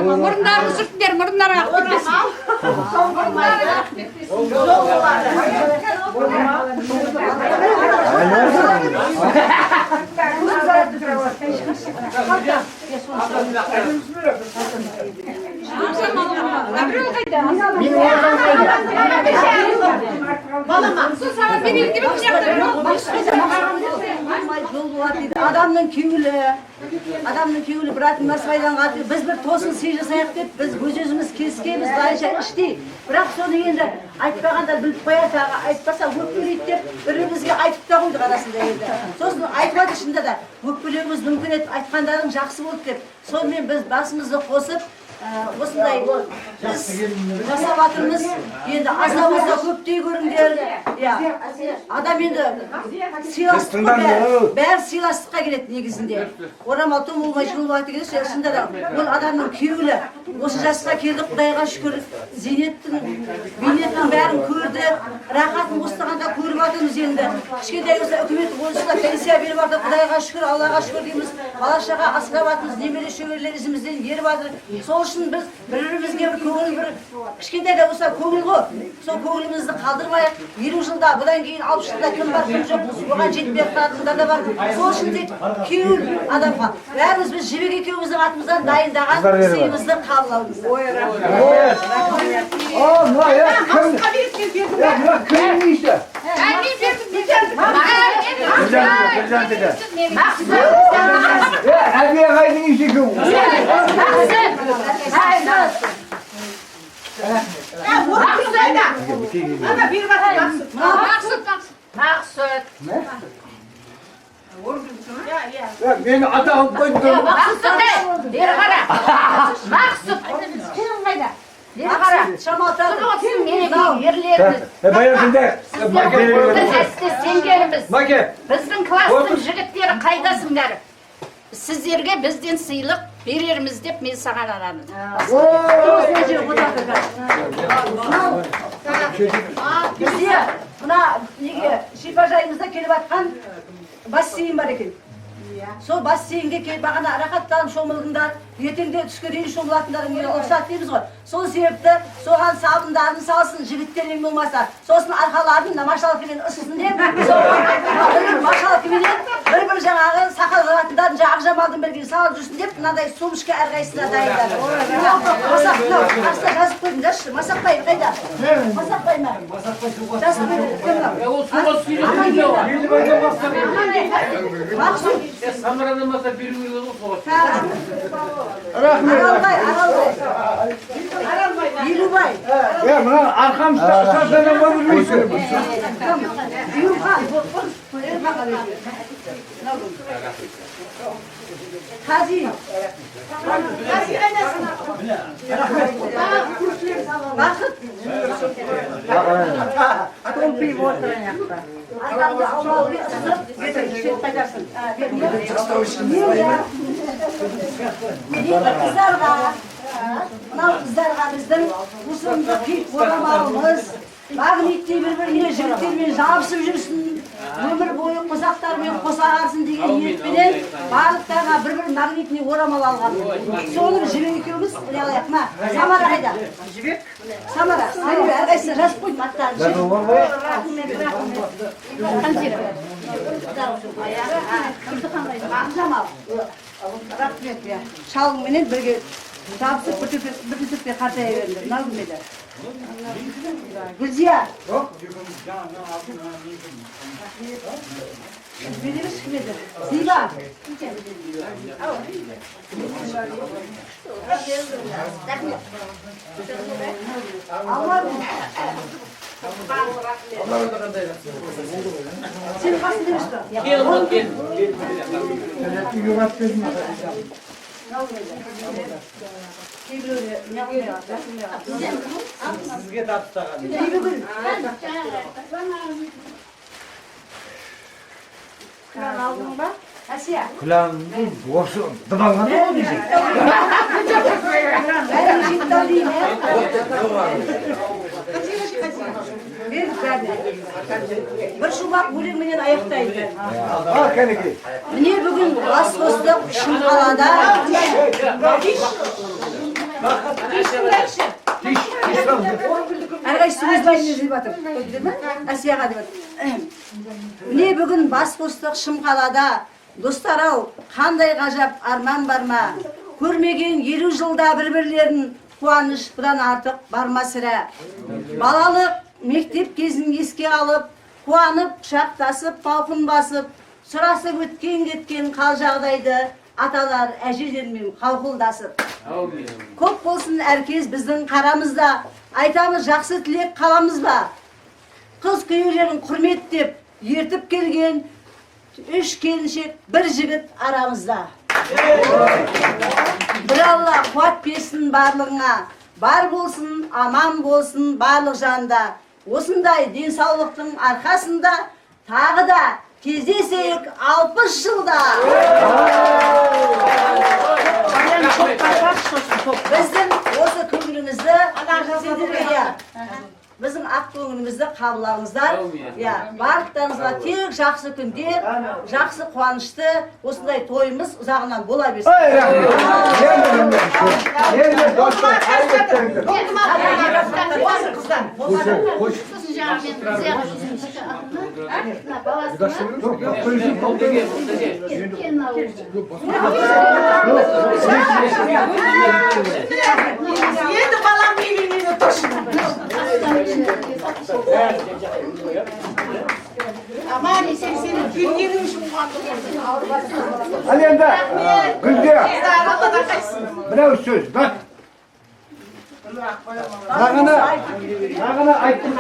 Мұрындарын сүртіңдер, мұрындарын ақ кетпесін. Мұрындарын ақ Абрел қайда? Балама. Саған берейін деп Адамның күйеулі біратын насыбайдан қатып, біз бір тосын сый жасайық деп, біз өз-өзіміз келіскенбіз, былайша іштей. Бірақ соны енді айтпағандар біліп қояды, айтпаса өкпелейді деп, бірімізге айтып та қойдық арасында енді. Сосын айтпады шында да, өкпелеуіміз мүмкін еді, айтқандарың жақсы болды деп. Сонымен біз басымызды қосып, осындай біз жасап жатырмыз. Енді азда болса көптей көріңдер. Адам енді сыйластыққа бәрі сыйластыққа келеді негізінде. Орамал том болмай жылуға келеді. Шынында да ол адамның күйеулі. Осы жасқа келді, Құдайға шүкір. Зейнеттің, бейнеттің бәрін көрді. Рахатын қостағанда көріп жатырмыз енді. Кішкентай болса үкімет осыда пенсия беріп жатыр. Құдайға шүкір, Аллаға шүкір дейміз. Бала-шаға асырап жатырмыз. Немере шөберелер ізімізден еріп жатыр. Сол үшін біз бір-бірімізге бір көңіл, бір кішкентай да болса көңіл ғой. Сол көңілімізді қалдырмайық. 50 жылда, бұдан кейін 60 жылда кім бар, кім жоқ. Оған жетпей жатқандар да бар. Сол үшін де күйеул адамға бәріміз біз жібек екеуміздің атымыздан дайындаған сыйымызды қабылдаймыз. Ой, Beni atağım koydu. Beri qara. Maqsud. Kim qayda? Beri qara. Şamata. Kim meneki yerlerimiz. Bayan şimdi. Biz sengerimiz. Make. Bizдің класстың жігіттері қайдасыңдар? Сіздерге бізден сыйлық берерміз деп мен саған арамын. Бізде мына неге шипажайымызда келіп жатқан бассейн бар екен. Сол бассейнге келіп бағана рахаттанып шомылыңдар, ертеңде түске дейін шомылатындарың рұқсат дейміз ғой. Сол себепті соған сабындарын салсын, жігіттермен болмаса, сосын арқаларын машалкімен ысысын деп, машалкіменен бір-бір жаңағы сақал қағатындарын ақ жамалдың бірге салып жүрсін деп, мынандай сумышка әрқайсысына дайындады. Масақ жазып қойыңдаршы, масақбай қайда? Масақбай ма? Жазып қойыңдар. Самаранамаса беруге olur. Aralbay. Елубай. Mına arkam sağsana bakıyorsun. Kazi. Bakıt. Kompi oturan yakta. Ayağını almalı bir ısırıp götürüp kaçarsın. Kızlarga, mınау kızlarga біздің ұсынды пик орамалымыз, магниттей бір-біріне жігіттермен жабысып жүрсін, өмір бойы қосақтармен қосағарсын деген ниетпенен барлықтарға бір-бір магнитный орамал алған. Соның жібек екеуміз біле алайық ма? Самара қайда? Жібек? Самара, сәлем әрқайсысы жазып қойдым аттарын. Рахмет ya. Шалыңменен бірге жабысып бір-біріне қартая беріңдер. Мынау кім еді? Гүлзия. Береміз кім еді? Зиба. Сен қасың демішті? Sizge taptağım. Kıran aldın mı? Asiye. Kulağım boşu dıbangan mı diyecek? Ben cidden değilim. Bir şubak өлеңменен аяқтайды. Al kaneki. Міне бүгін бас қостық Шымқалада. Әрқайсысы өз байына деп жатыр. Әсияға деп жатыр. Міне бүгін бас қостық Шымқалада. Достар-ау, қандай ғажап арман бар ма? Көрмеген 50 жылда бір-бірлерін қуаныш бұдан артық барма сірә. Балалық мектеп кезін еске алып, қуанып, құшақтасып, талпын басып, сұрасып өткен кеткен қал жағдайды аталар әжелермен қауқылдасып. Көп болсын әркез біздің қарамызда, айтамыз жақсы тілек қаламыз ба? Қыз күйеулерін құрметтеп, ертіп келген 3 келіншек, 1 жігіт арамызда. Bir Allah қуат берсін барлығыңа. Бар болсын, аман болсын барлық жанда. Осындай денсаулықтың арқасында тағы да кездесейік 60 жылда. Біздің осы көңілімізді біздің ақ көңілімізді қабылдаңыздар. Барлықтарыңызға тек жақсы күндер, жақсы қуанышты осындай тойымыз ұзағынан бола берсін. Енді балам үйленеді точно. Aman senin gülgenin şu Hadi enda, Gülge. Bravo söz, bak. Sağına aytdım,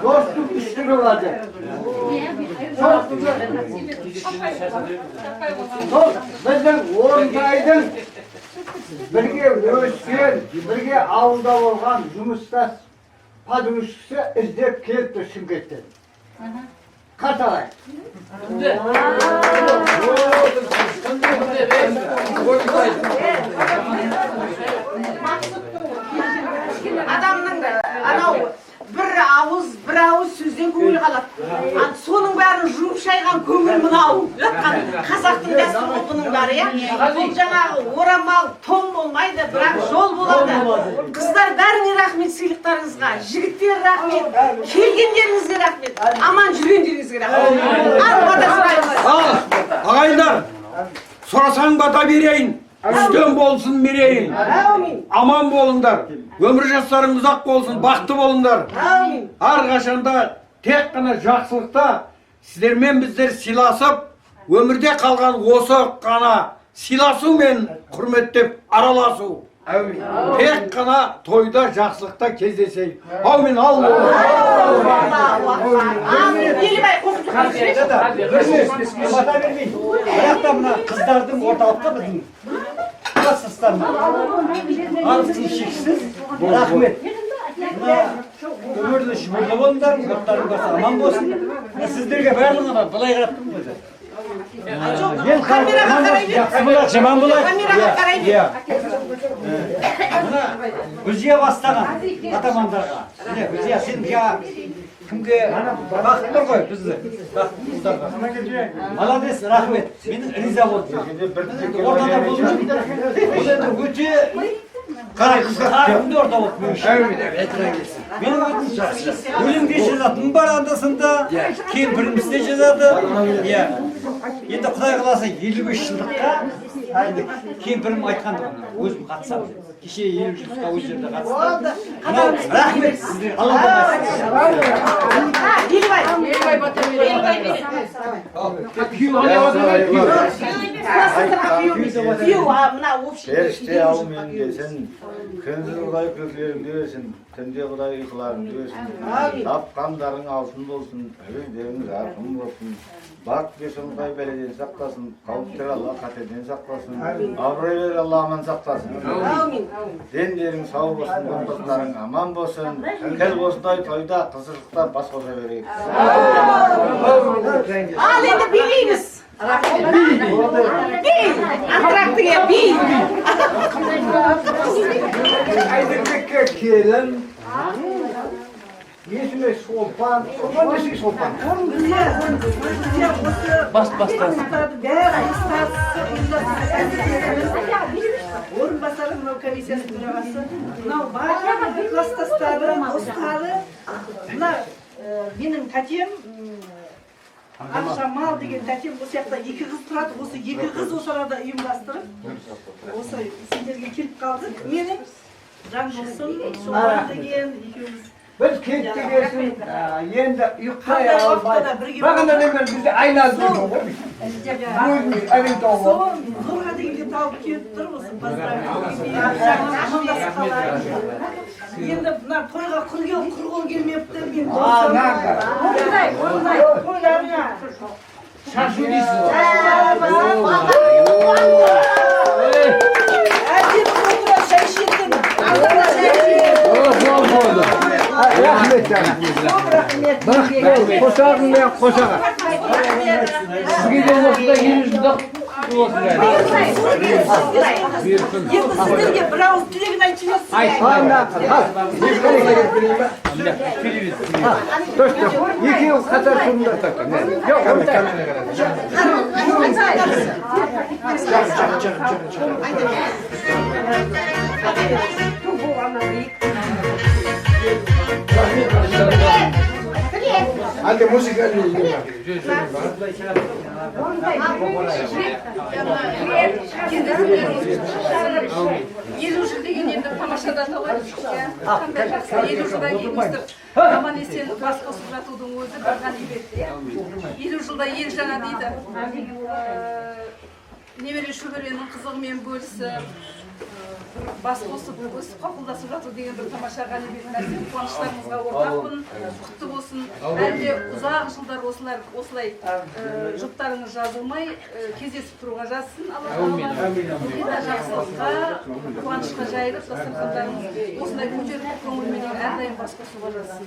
dostluk üstün olacak. Dost, bizden oradaydın. Birge ösken, birge avulda olgan жұмыстас подушкасы іздеп келіпті Шымкенттен. Қаталай. Адамның анау бір ауыз сөзден көңіл қалады. Соның бәрін жуып шайған көңіл мынау. Қазақтың дәстүрі бұның бәрі, иә. Бұл жаңағы орамал, том болмайды, бірақ жол болады. Қыздар бәріне рахмет сыйлықтарыңызға, жігіттер рахмет, келгендеріңізге рахмет, аман жүргендеріңізге рахмет. Арбада сұраймыз. Ағайындар, сұрасаң бата берейін. Үстен болсын мерейін. Аман болыңдар. Өмір жастарың ұзақ болсын, бақытты болыңдар. Әрқашанда тек қана жақсылықта сіздермен біздер сыйласып, өмірде қалған осы қана сыйласу мен құрметтеп араласу. Тек қана тойда жақсылықта кездесейік. Аумин, Алла. Бата бермейін. Аяқта мына қыздардың орталықта біздің кластастарымыз. Алғысым шексіз. Рахмет. Өмірді шүбірлі болыңдар, ұлттарың басы аман болсын. Сіздерге барлығына былай қарап тұрмын өзі. Камераға қарай бер. Жаман болады. Камераға қарай бер. Мына Гүлзия бастаған атамандарға. Гүлзия, сен кімге бақыт тұр ғой бізді? Молодец, рахмет. Мен риза болдым. Ортада болдым. Бұл енді өте қарай қарымды орта болды мен үшін. Менің өлеңде жазатыным бар анда-санда, кемпіріміз де жазады. Енді Құдай қаласа 55 жылдыққа кемпірім айтқанды өзім қатысамын. Кеше 50 жылдыққа өз жерде қатысты. Рахмет сіздер. Алла Періште аумен десін, күнді Құдай көкілеріңді өсін, түнде Құдай ұйқыларыңды өсін, тапқандарың алтын болсын, өздерің жарқын болсын, бақ бесін Құдай бәледен сақтасын, қауіптер Алла қатерден сақтасын, абыройлар Алла аман сақтасын. Дендерің сау болсын, достарың аман болсын, кел осындай тойда қызыршықтар бас қоса берейік. Ал енді билейміз. Бей! Антрактыға бей! Aydınlık'a gelin. Yüzüme soğupan, nesi soğupan? Bas. Орынбасары мынау комиссияның төрағасы, мынау барлығы класстастары, достары, мына менің тәтем Ақшамал деген тәтем осы жақта 2 қыз тұрады. Осы 2 қыз осы арада ұйымдастырып, осы сендерге келіп қалдық. Менің Жандосым, Шолпан деген екеуміз. Biz kettik esin, endi uykay almay. Бағана немен бізді айналдырды ғой. Өзіміз әрең тауып. Зорға дегенде тауып келіп тұр осы амандасып қалайық. Енді мына тойға құр келмепті. Тойларыңа. Шашу дейсіз. Қосағың мен қосаға. Сізге де осында 100 жылдық Сіздерге бір ауыз тілегін айтып екеуі қатар тұрыңдар. Hadi müzikali Елу жыл деген енді тамашада қандай жақсы елу жылдан кейін өстіп аман есен бас қосып жатудың өзі бір ғанибет иә. Елу жылда ел жаңа дейді. Немере шөберенің қызығымен бөлісіп бас қосып өсіп қақылдасып жату деген бір тамаша ғанибет нәрсе. Қуаныштарыңызға ортақпын, құтты болсын. Әлде ұзақ жылдар осылай жұптарыңыз жазылмай кездесіп тұруға жазсын. Жақсылыққа, қуанышқа жайылып, дастархандарыңыз осындай көтеріңкі көңілменен әрдайым бас қосуға жазсын.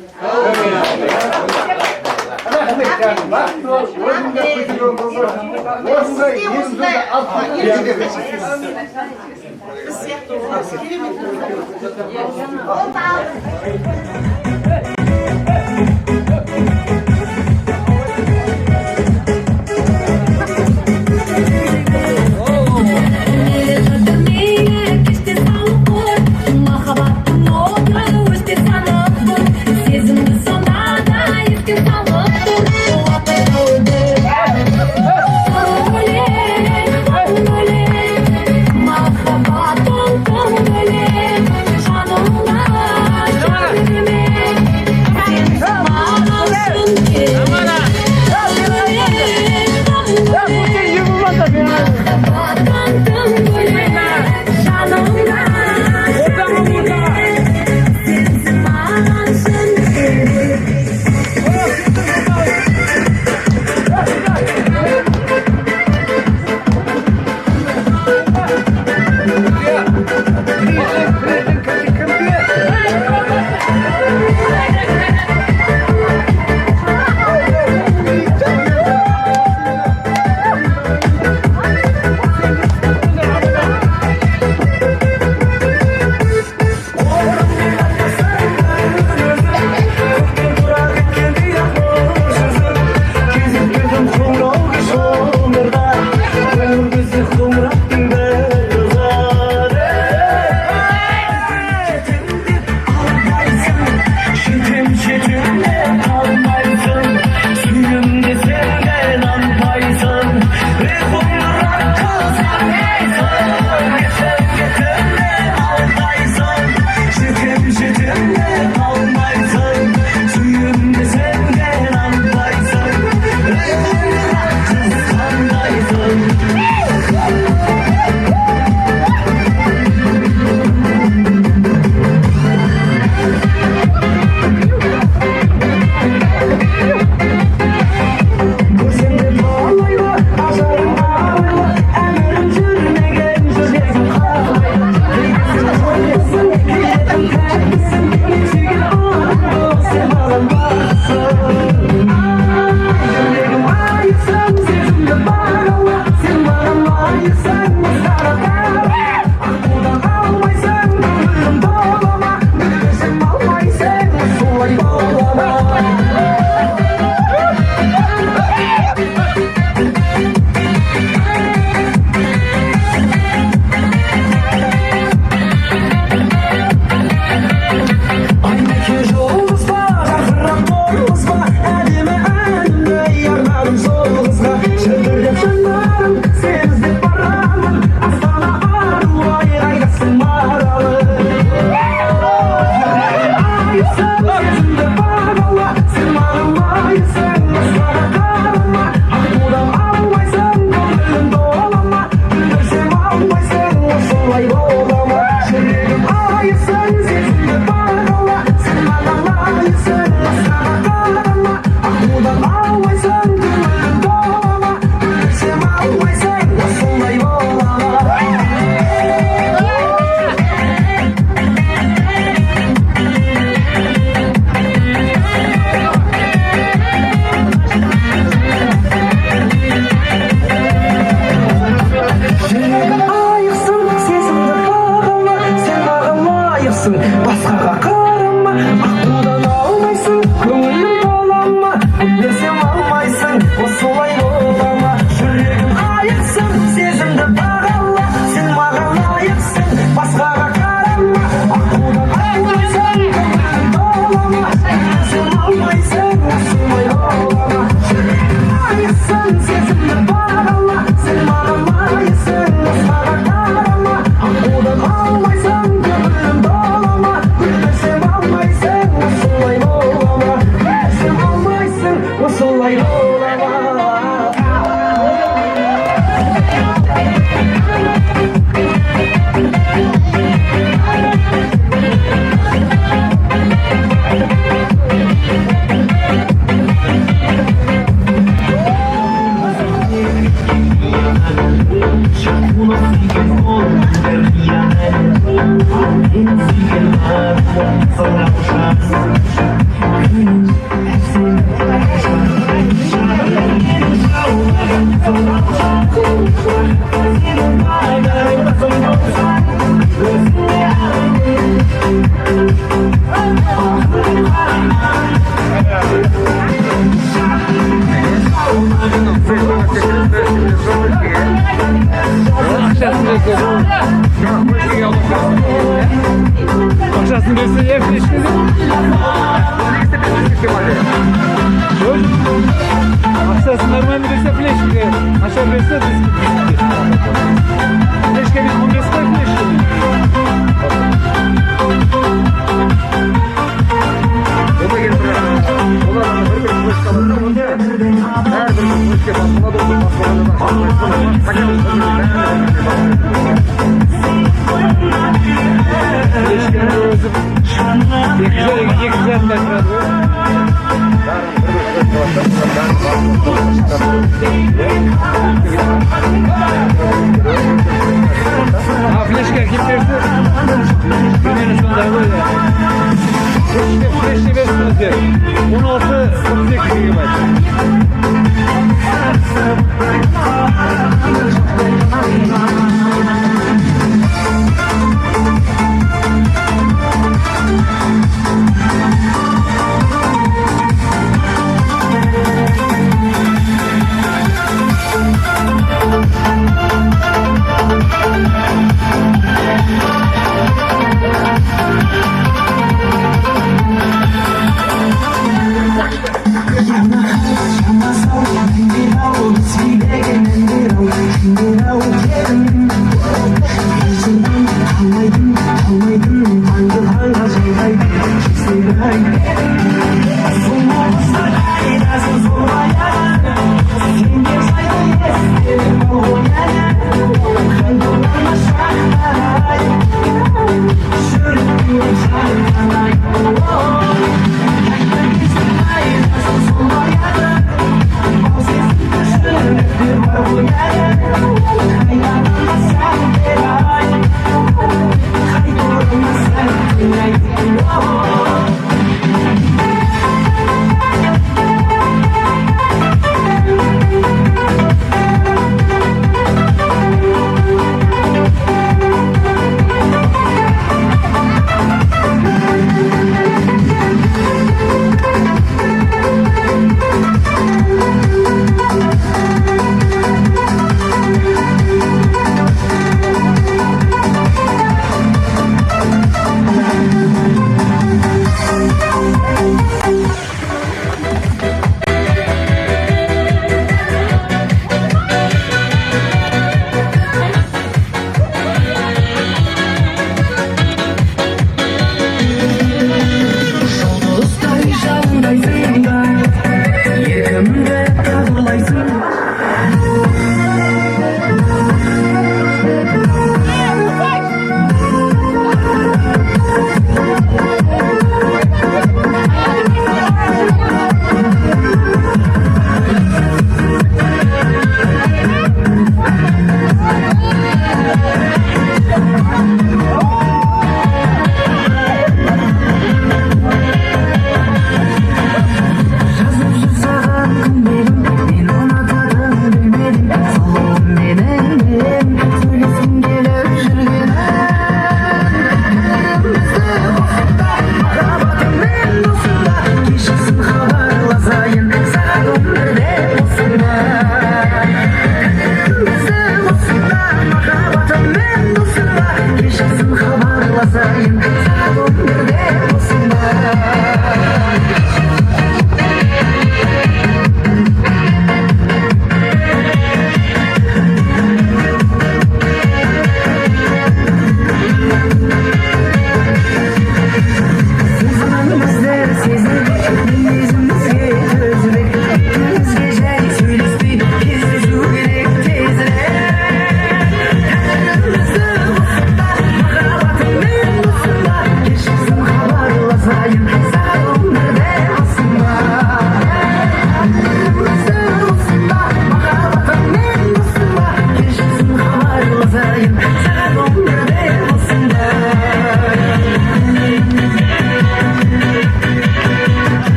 осылай бола ма жүрегім айықсын сезімді бағала сен маған лайықсың басқаға қарама аққудан алмайсың көңілім тола ма сен алмайсың осылай бола ма жүрегім айықсын сезімді бағала сен маған лайықсың басқаға қарама аққудан алмайсың көңілім тола ма гүлдесем алмайсың осылай бола ма сен алмайсың осылай бола ма Akşasını versin ev fleşkesi. Akşasını normal verse fleşkesi. Aşağı verse diski. Fleşke biz bunu verse fleşkesi. Ona gelip onlar bir fleş kalırsa onda her bir fleşke basma doldu basmalarına Fleşkenin özü güzel başladı. Fleşke kim versin? Günün sonunda böyle. Fleşke versiniz diyor. 16-38 GB.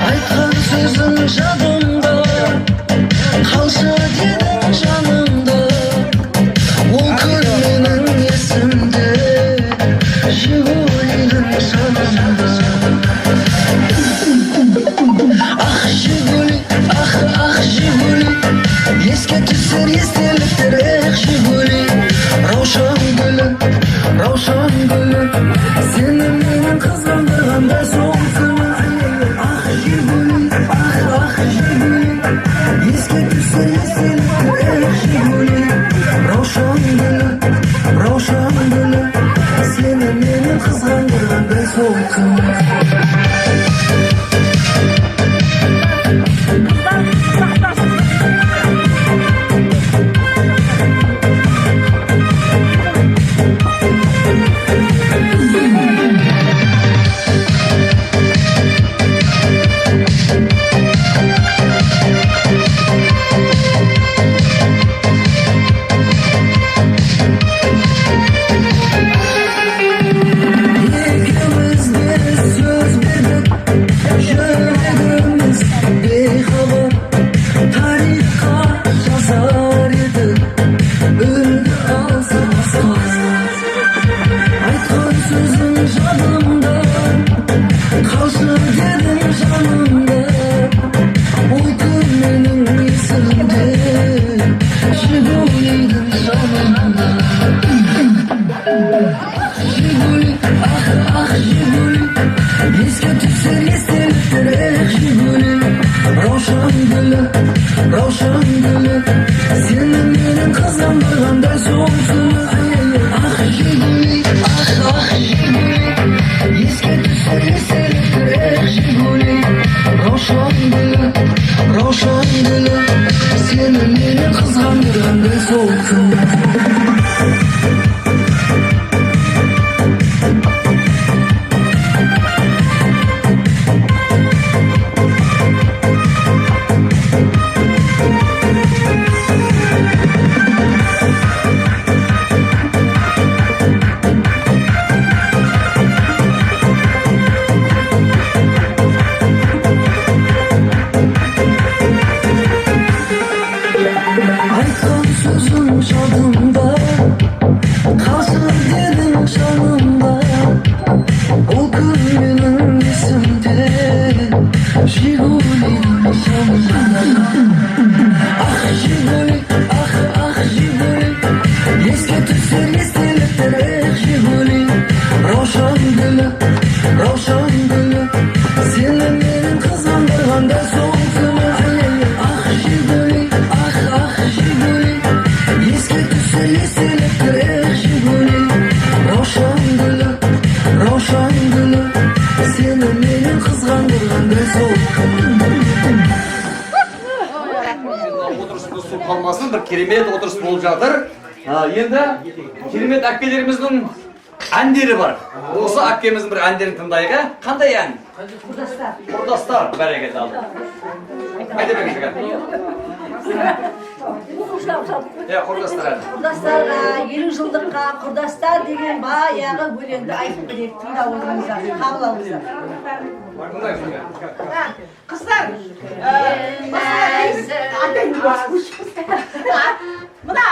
Айтқан сөзің жадымда қалшы дедің жанымда ол күн менің есімде Жигулидің жанымда Ах Жигули, ах Жигули еске түсер естеліктер Жигули раушан гүлі сені менің қызғандырғандай сол күні Ах Жигули, ах Жигули еске түсер естеліктер Жигули раушан гүлі сені менің қызғандырғандай сол күні бір керемет отырыс болып жатыр. Енді керемет әпкелеріміздің әндері бар. Осы әпкеміздің бір әндерін тыңдайық. Қандай ән? Құрдастар. Бәрекелді. Қайда беріңіздер? Құрдастар әні. Құрдастарға, 50 жылдыққа құрдастар деген баяғы өлеңді айтып берейік, тыңдап отырыңыздар, қабыл алыңыздар. Қыздар, мына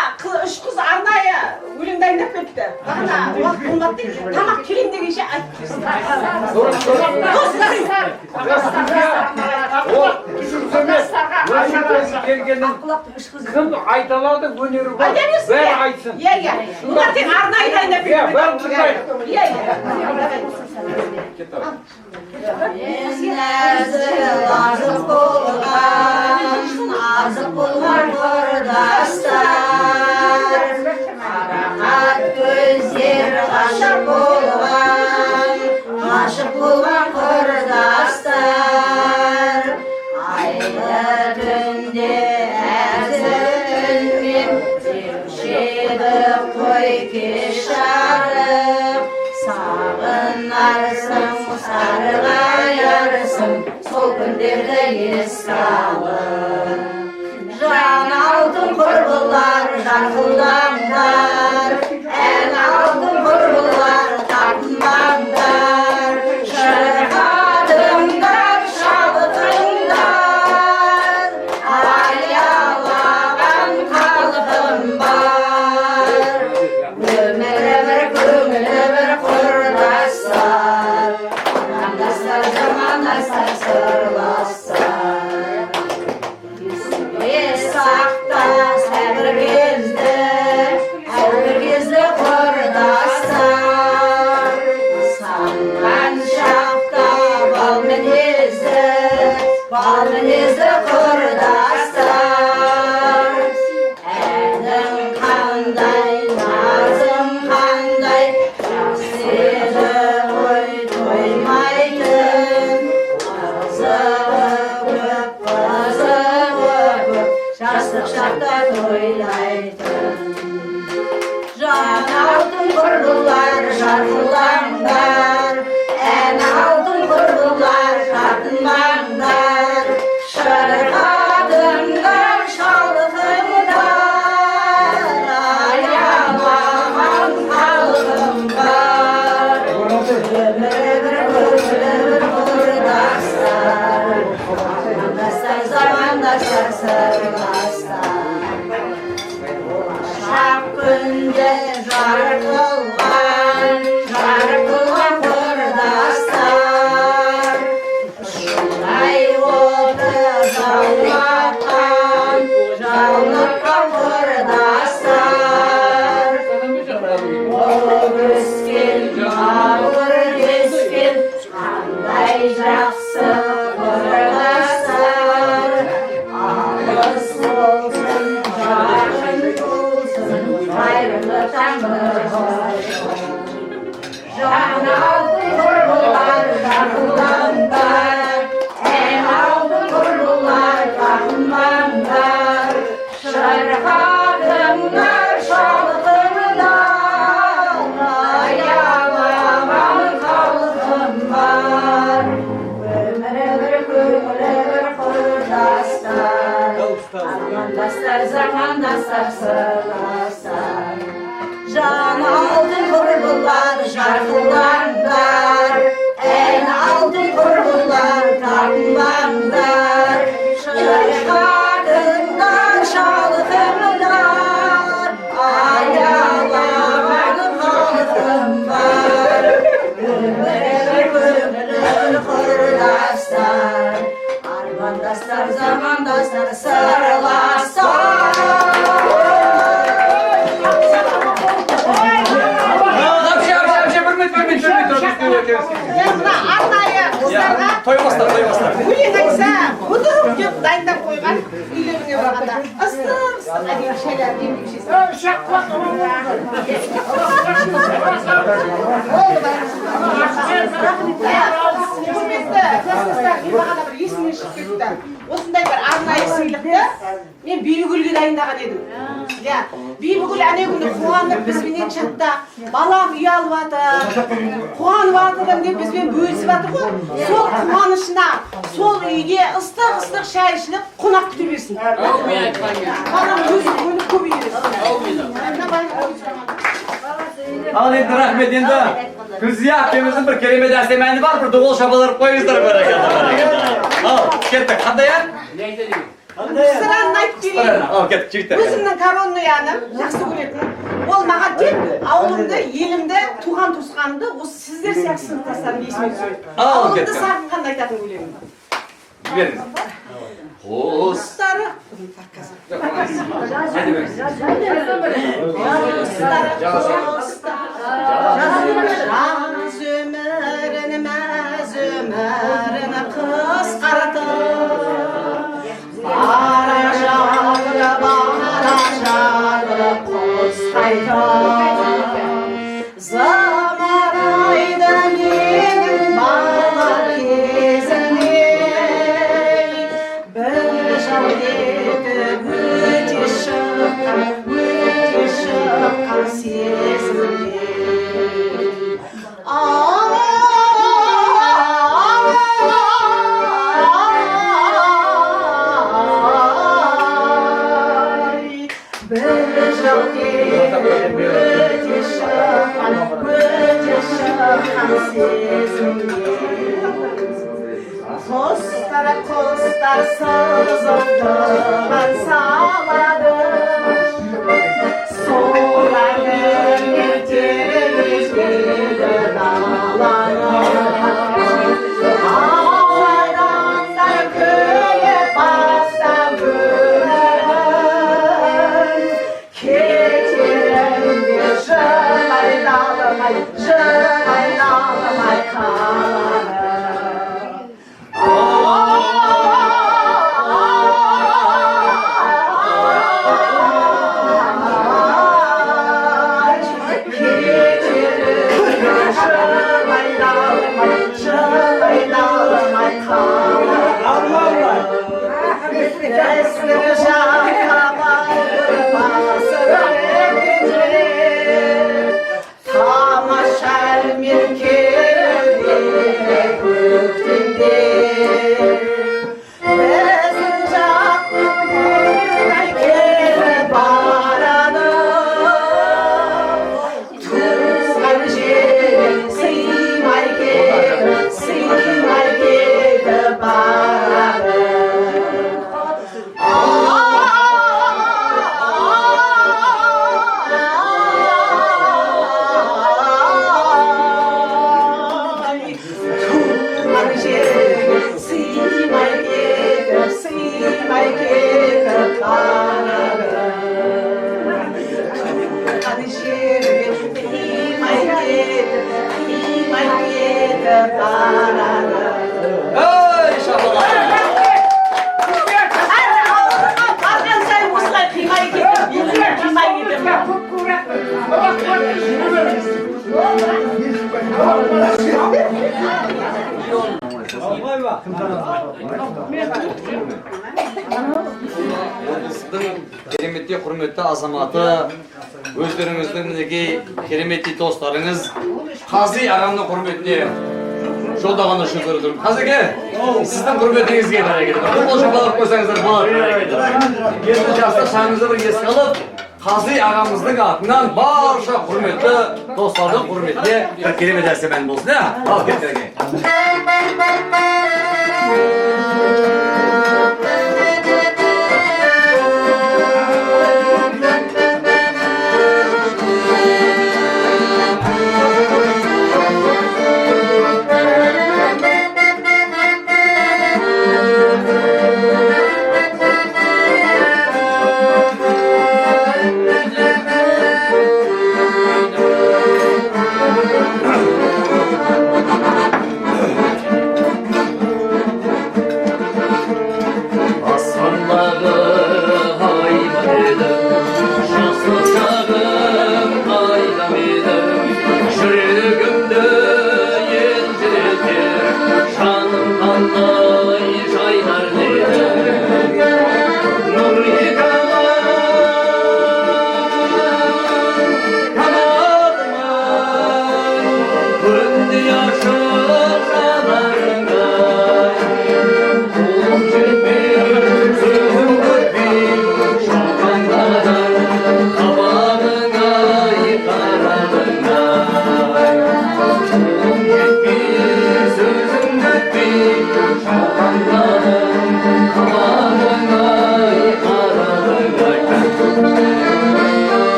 үш қыз арнайы өлең дайындап кетті. Бағана уақыт болмады дейді, тамақ келейін дегенше айтып кім айта алады, өнері бар, бәрі айтсын. Бұлар тек арнайы дайындап кетті. Азық болған құрдастар, қарақат көздер ғашық болған құрдастар. Айлы түнде әзілмен деуші еді қой кеш жарық. Сағынарсың, сарғаярсың, сол күндерді еске алып. Жан алтын құрбылар, жарқылдаңдар, ән алтын құрбылар, тартынбаңдар. замандастар сырластар есіңе сақтас әрбір кезді құрдастар санған шақта бал мінезді құрдастар әнің қандай назым қандай жақсы еді ғой тоймайтын қызығы көп жастық шақта тойлайтын жан алтын құрбылар жарқылаңдар ән алтын құрбылар тартынбаңдар шырқадыңдар шалқыңдар аялаған халқым бар өмір құрдастар замандастар замандастар сырластар шақ күнде жарқылған құрдастар шұдай оты жаулатқан құрдастар ол өскен ауыр кескен қандай жақсы құрдастар алыс болсын жақын болсын қайырлы таңғы жан алтын құрбылар жарқылаңдар ән алтын құрбылар тартынбаңдар шырқадыңдар шалқыңдар аялаған халқым бар өмірі бір көңілі бір құрдастар замандастар замандастар сырластар жан алтын құрбылар жарқылаңдар ән алтын құрбылар тартынбаңдар шырқадыңдар шалқыңдар аялаған халқым бар өмірі бір көңілі бір құрдастар армандастар замандастар сырластар мына арнайы қыздарға Тоймастар өлең айтса бұдырып деп дайындап қойған үйлеріне барғанда ыстық әдемі шайлар демеп ішесің. Құрметті класстастар, мен бағана бір есімнен шығып кетті. Осындай бір арнайы сыйлықты мен Бибігүлге дайындаған едім. Иә, Бибігүл әне күні қуанып бізбенен чатта балам үй алып жатыр, қуанып жатырмын деп бізбен бөлісіп жатыр ғой. Сол қуанышына, сол үйге ыстық шай ішіліп қонақ күте берсін. Балам өзі көніп көбейе берсін. Ал енді рахмет, енді Күлзия әпкеміздің бір керемет әсем әні бар, бір доғыл шабаларып қойыңыздар бәрекелді. Ал, кеттік, қандай ән? Сыранын айтып берейін. Ал, кеттік, жігіттер. Өзімнің коронный әнім, жақсы көретін. Ол маған тек ауылымды, елімді, туған туысқанымды, осы сіздер сияқты сыныптастарым есіме түсіреді. Ауылымды сағынғанда айтатын өлеңім. Жіберіңіз. Қостары. Өмірін қысқартып бара жағы құс қайтып замарайды менің бала кезіме бір жыл етіп өте шыққан сезімге Құстар сызықтырған салады солардың ертегі даланы Ey şabalar. Bargan sayin osылай қимай кетіп, қимай кетіп. Сіздің кереметтей құрметті азаматы, өздеріңіздің мінекей кереметтей достарыңыз, Қази ағамның құрметіне жолдағаны үшін көрдім. Қазеке, сіздің құрметіңізге қарай кетіп, бұл жобалап қойсаңыздар болады. Енді жаста шаңызды бір еске алып, Қази ағамыздың атынан барша құрметті достардың құрметіне бір керемет әрсемен болсын, ә? Ал кеттерге.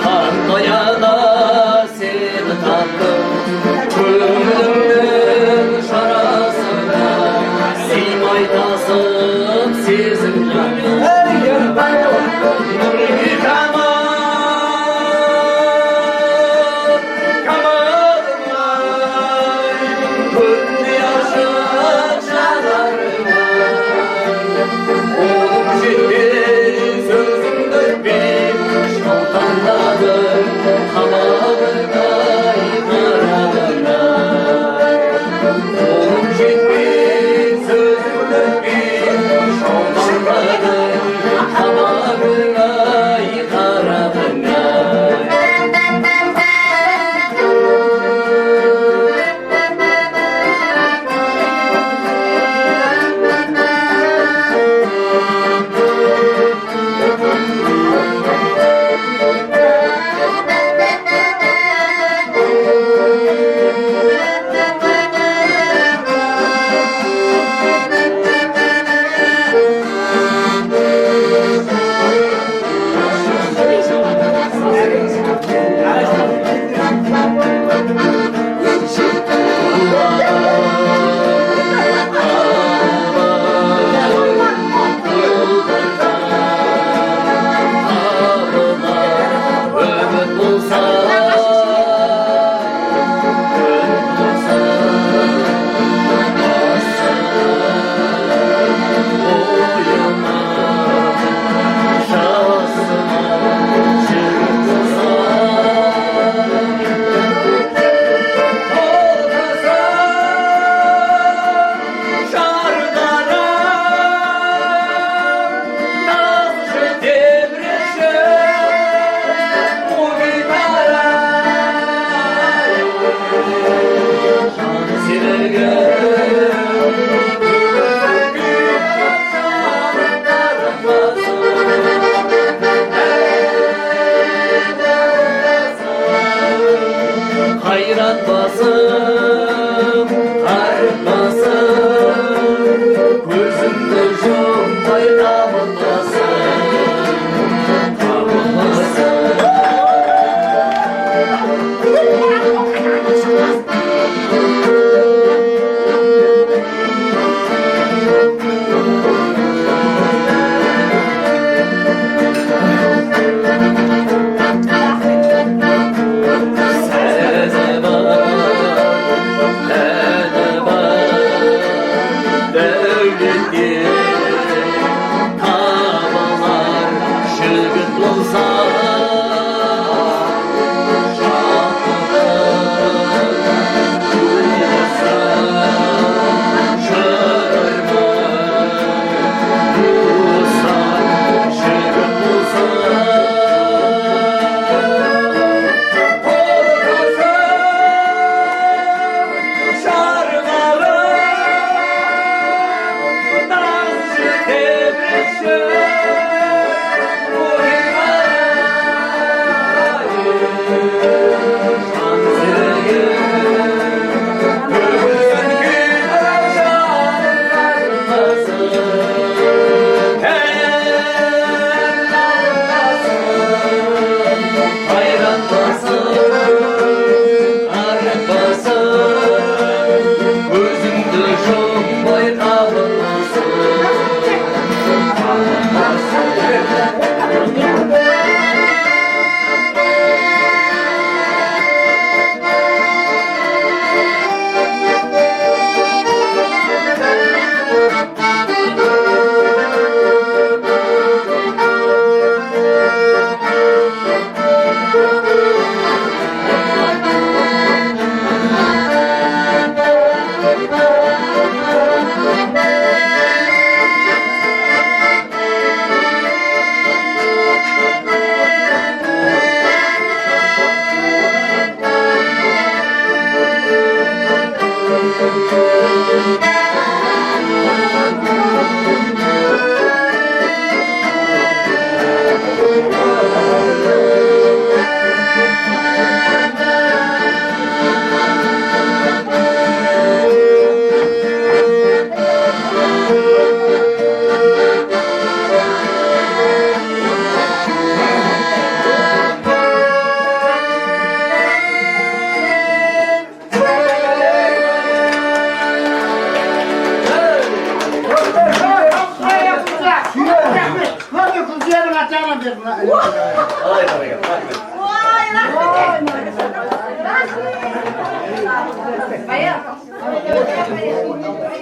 Anlayana seni tattım, gönlümde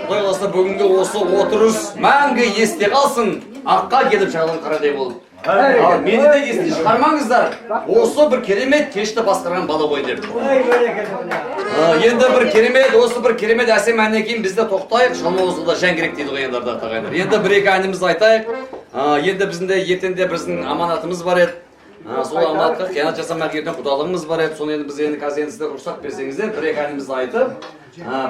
Құдай қаласа бүгінгі осы отырыс мәңгі есте қалсын, аққа келіп шағылған қарадай болып. Ал мені де есте шығармаңыздар. Осы бір керемет кешті басқарған бала ғой деп. Енді бір керемет, осы бір керемет әсем әннен кейін бізде тоқтайық. Шалмауызға да жан керек дейді ғой енді ағайындар. Енді бір-екі әнімізді айтайық. Енді біздің де ертеңде біздің аманатымыз бар еді. Сол аманатқа қиянат жасамай ертең құдалығымыз бар еді. Соны енді біз енді қазір сіздер рұқсат берсеңіздер, бір-екі әнімізді айтып,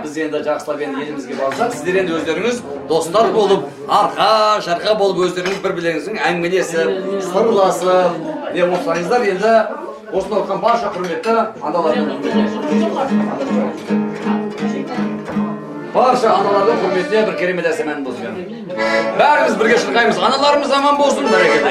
біз енді жақсылап енді елімізге барсақ, сіздер енді өздеріңіз достар болып, арқа-жарқа болып өздеріңіз бір-бірлеріңіздің әңгімелесіп, сырласып, не болсаңыздар енді осында отырған барша құрметті құрметіне бір керемет әсем ән болсын. Бәріміз бірге шырқаймыз. Аналарымыз аман болсын, бәрекелді.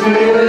Thank you.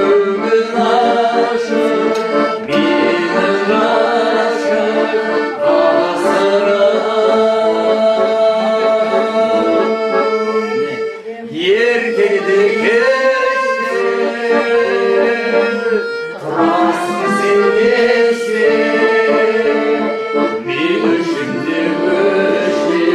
Gönül aşık, benim aşık asırım. Yer geldi geçti, taslı sevişti, bir şimdi öşti.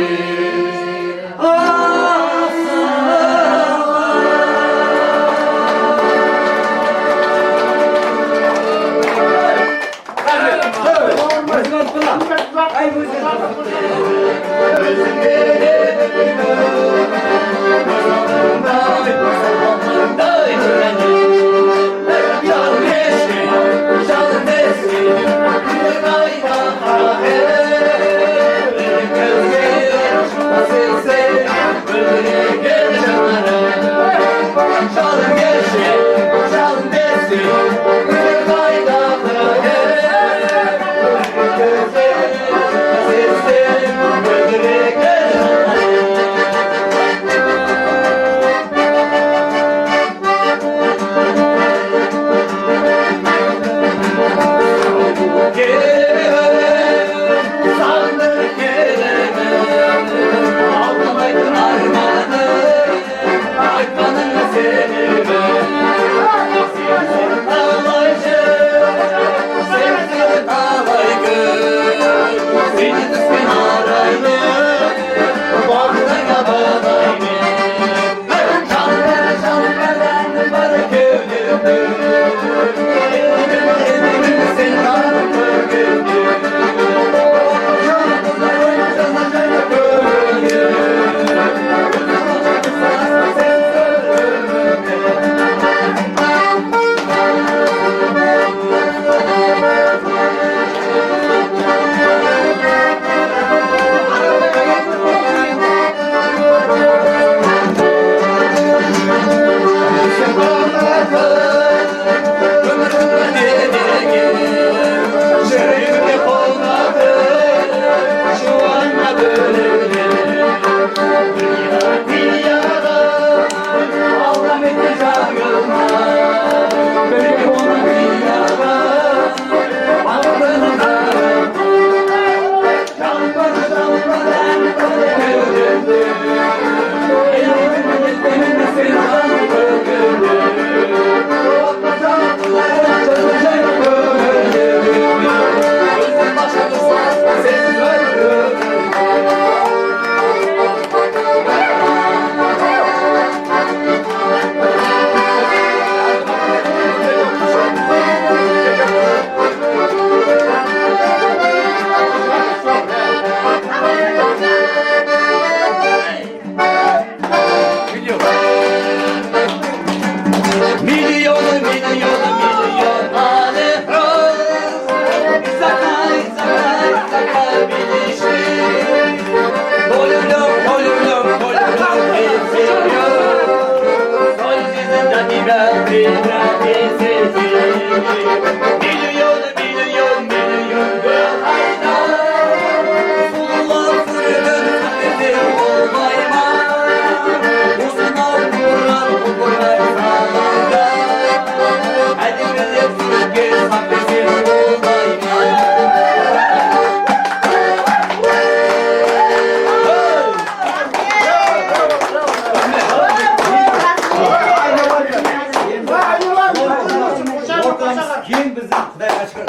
Keyin bizni Xudoga shukr.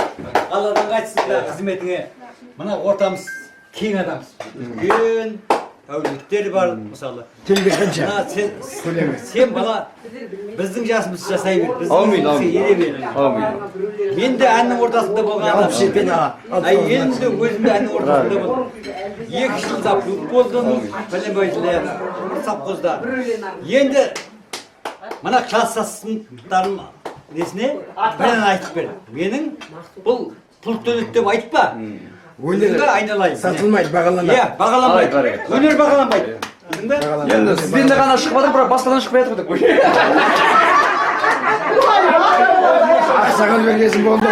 Allohdan qaytsin xizmatingga. Mana o'rtamiz keng adamsiz. Bugun avlodlar bor masalan. Telbekancha. Sen bana bizning jasimiz jasayver. Amin, amin. Amin. Endi anning o'rtasida bo'lgan adam. Ay endi o'zimda anning o'rtasida bo'ldim. Ikki yil zaplut bo'ldim. Bilim bo'yicha sapqozda. Endi mana klassasizlarım nesine ben aytıp berim. Benim bu pul dönüp dep aytpa. Önünde aynalayım. Satılmaydı, bağlanmaydı. Ya, bağlanmaydı. Önür bağlanmaydı. Endi sizden de gana chiqmadi, biroq boshqadan chiqib yotibdi. Aksakal vergesin oldu mu?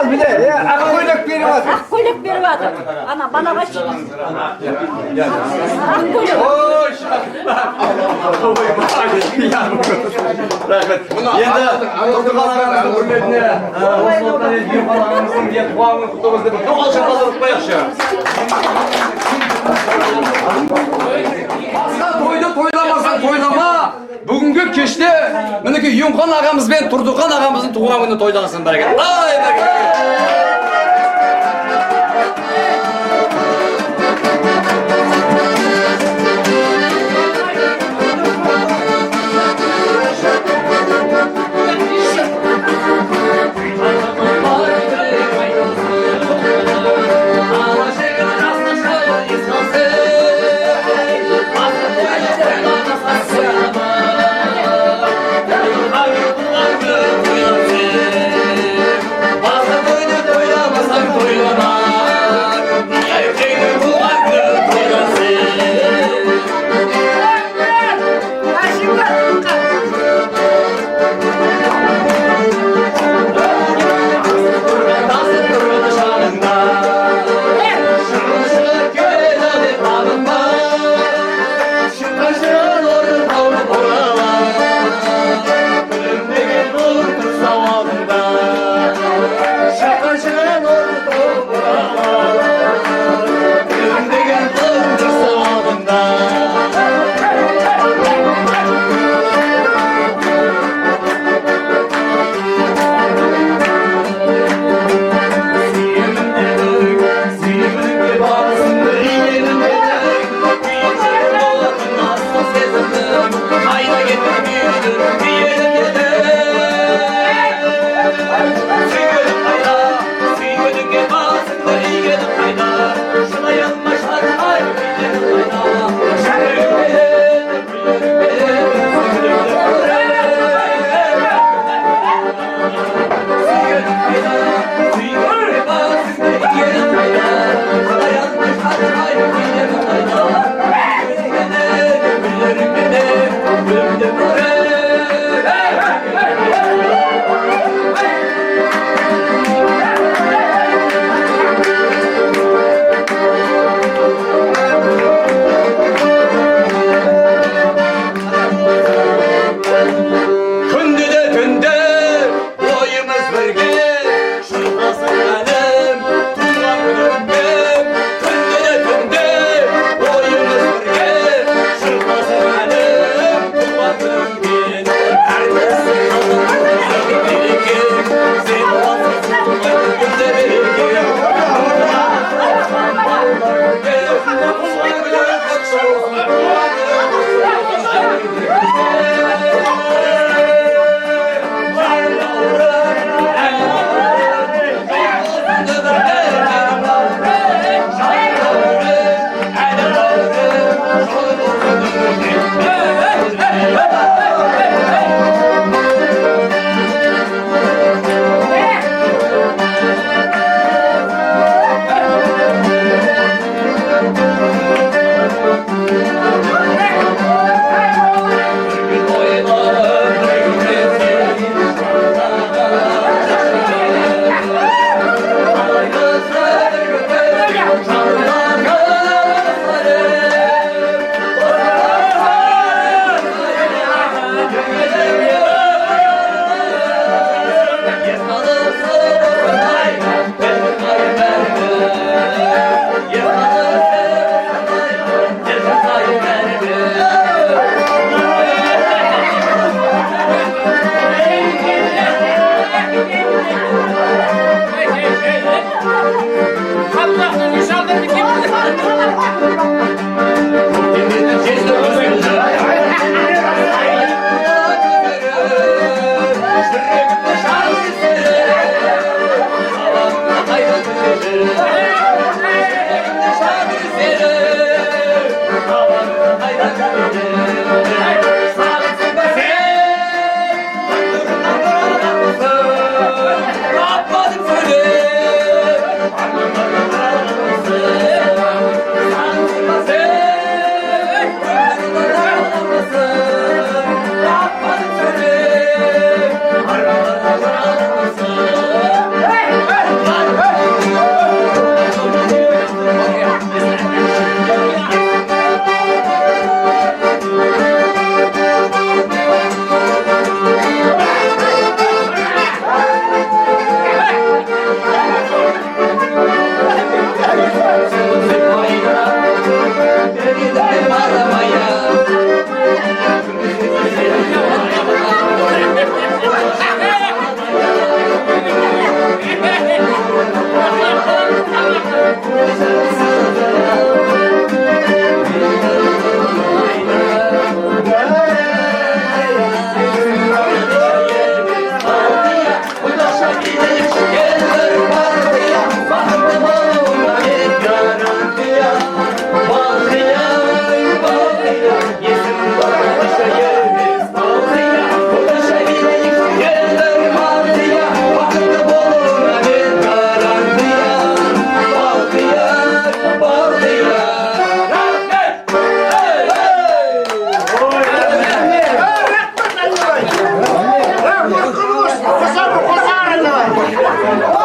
Al bir de ya akkoydak biri var. Akkoydak biri var. Ana bana kaç. Akkoydak. Hoş. Rahmet. Endi Turduqalarımızın hürmetine, Osmanlı'dan ezgi falanımızın diye puanını kutlamızda bir doğal şakalar unutmayakşı. Toyda toylamazsan toylama. Bugünkü keşte meneki Yunkan ağamız ben Turduqan ağamızın tuğan günü toylansın bereket. Ay bereket. Toyda Давай.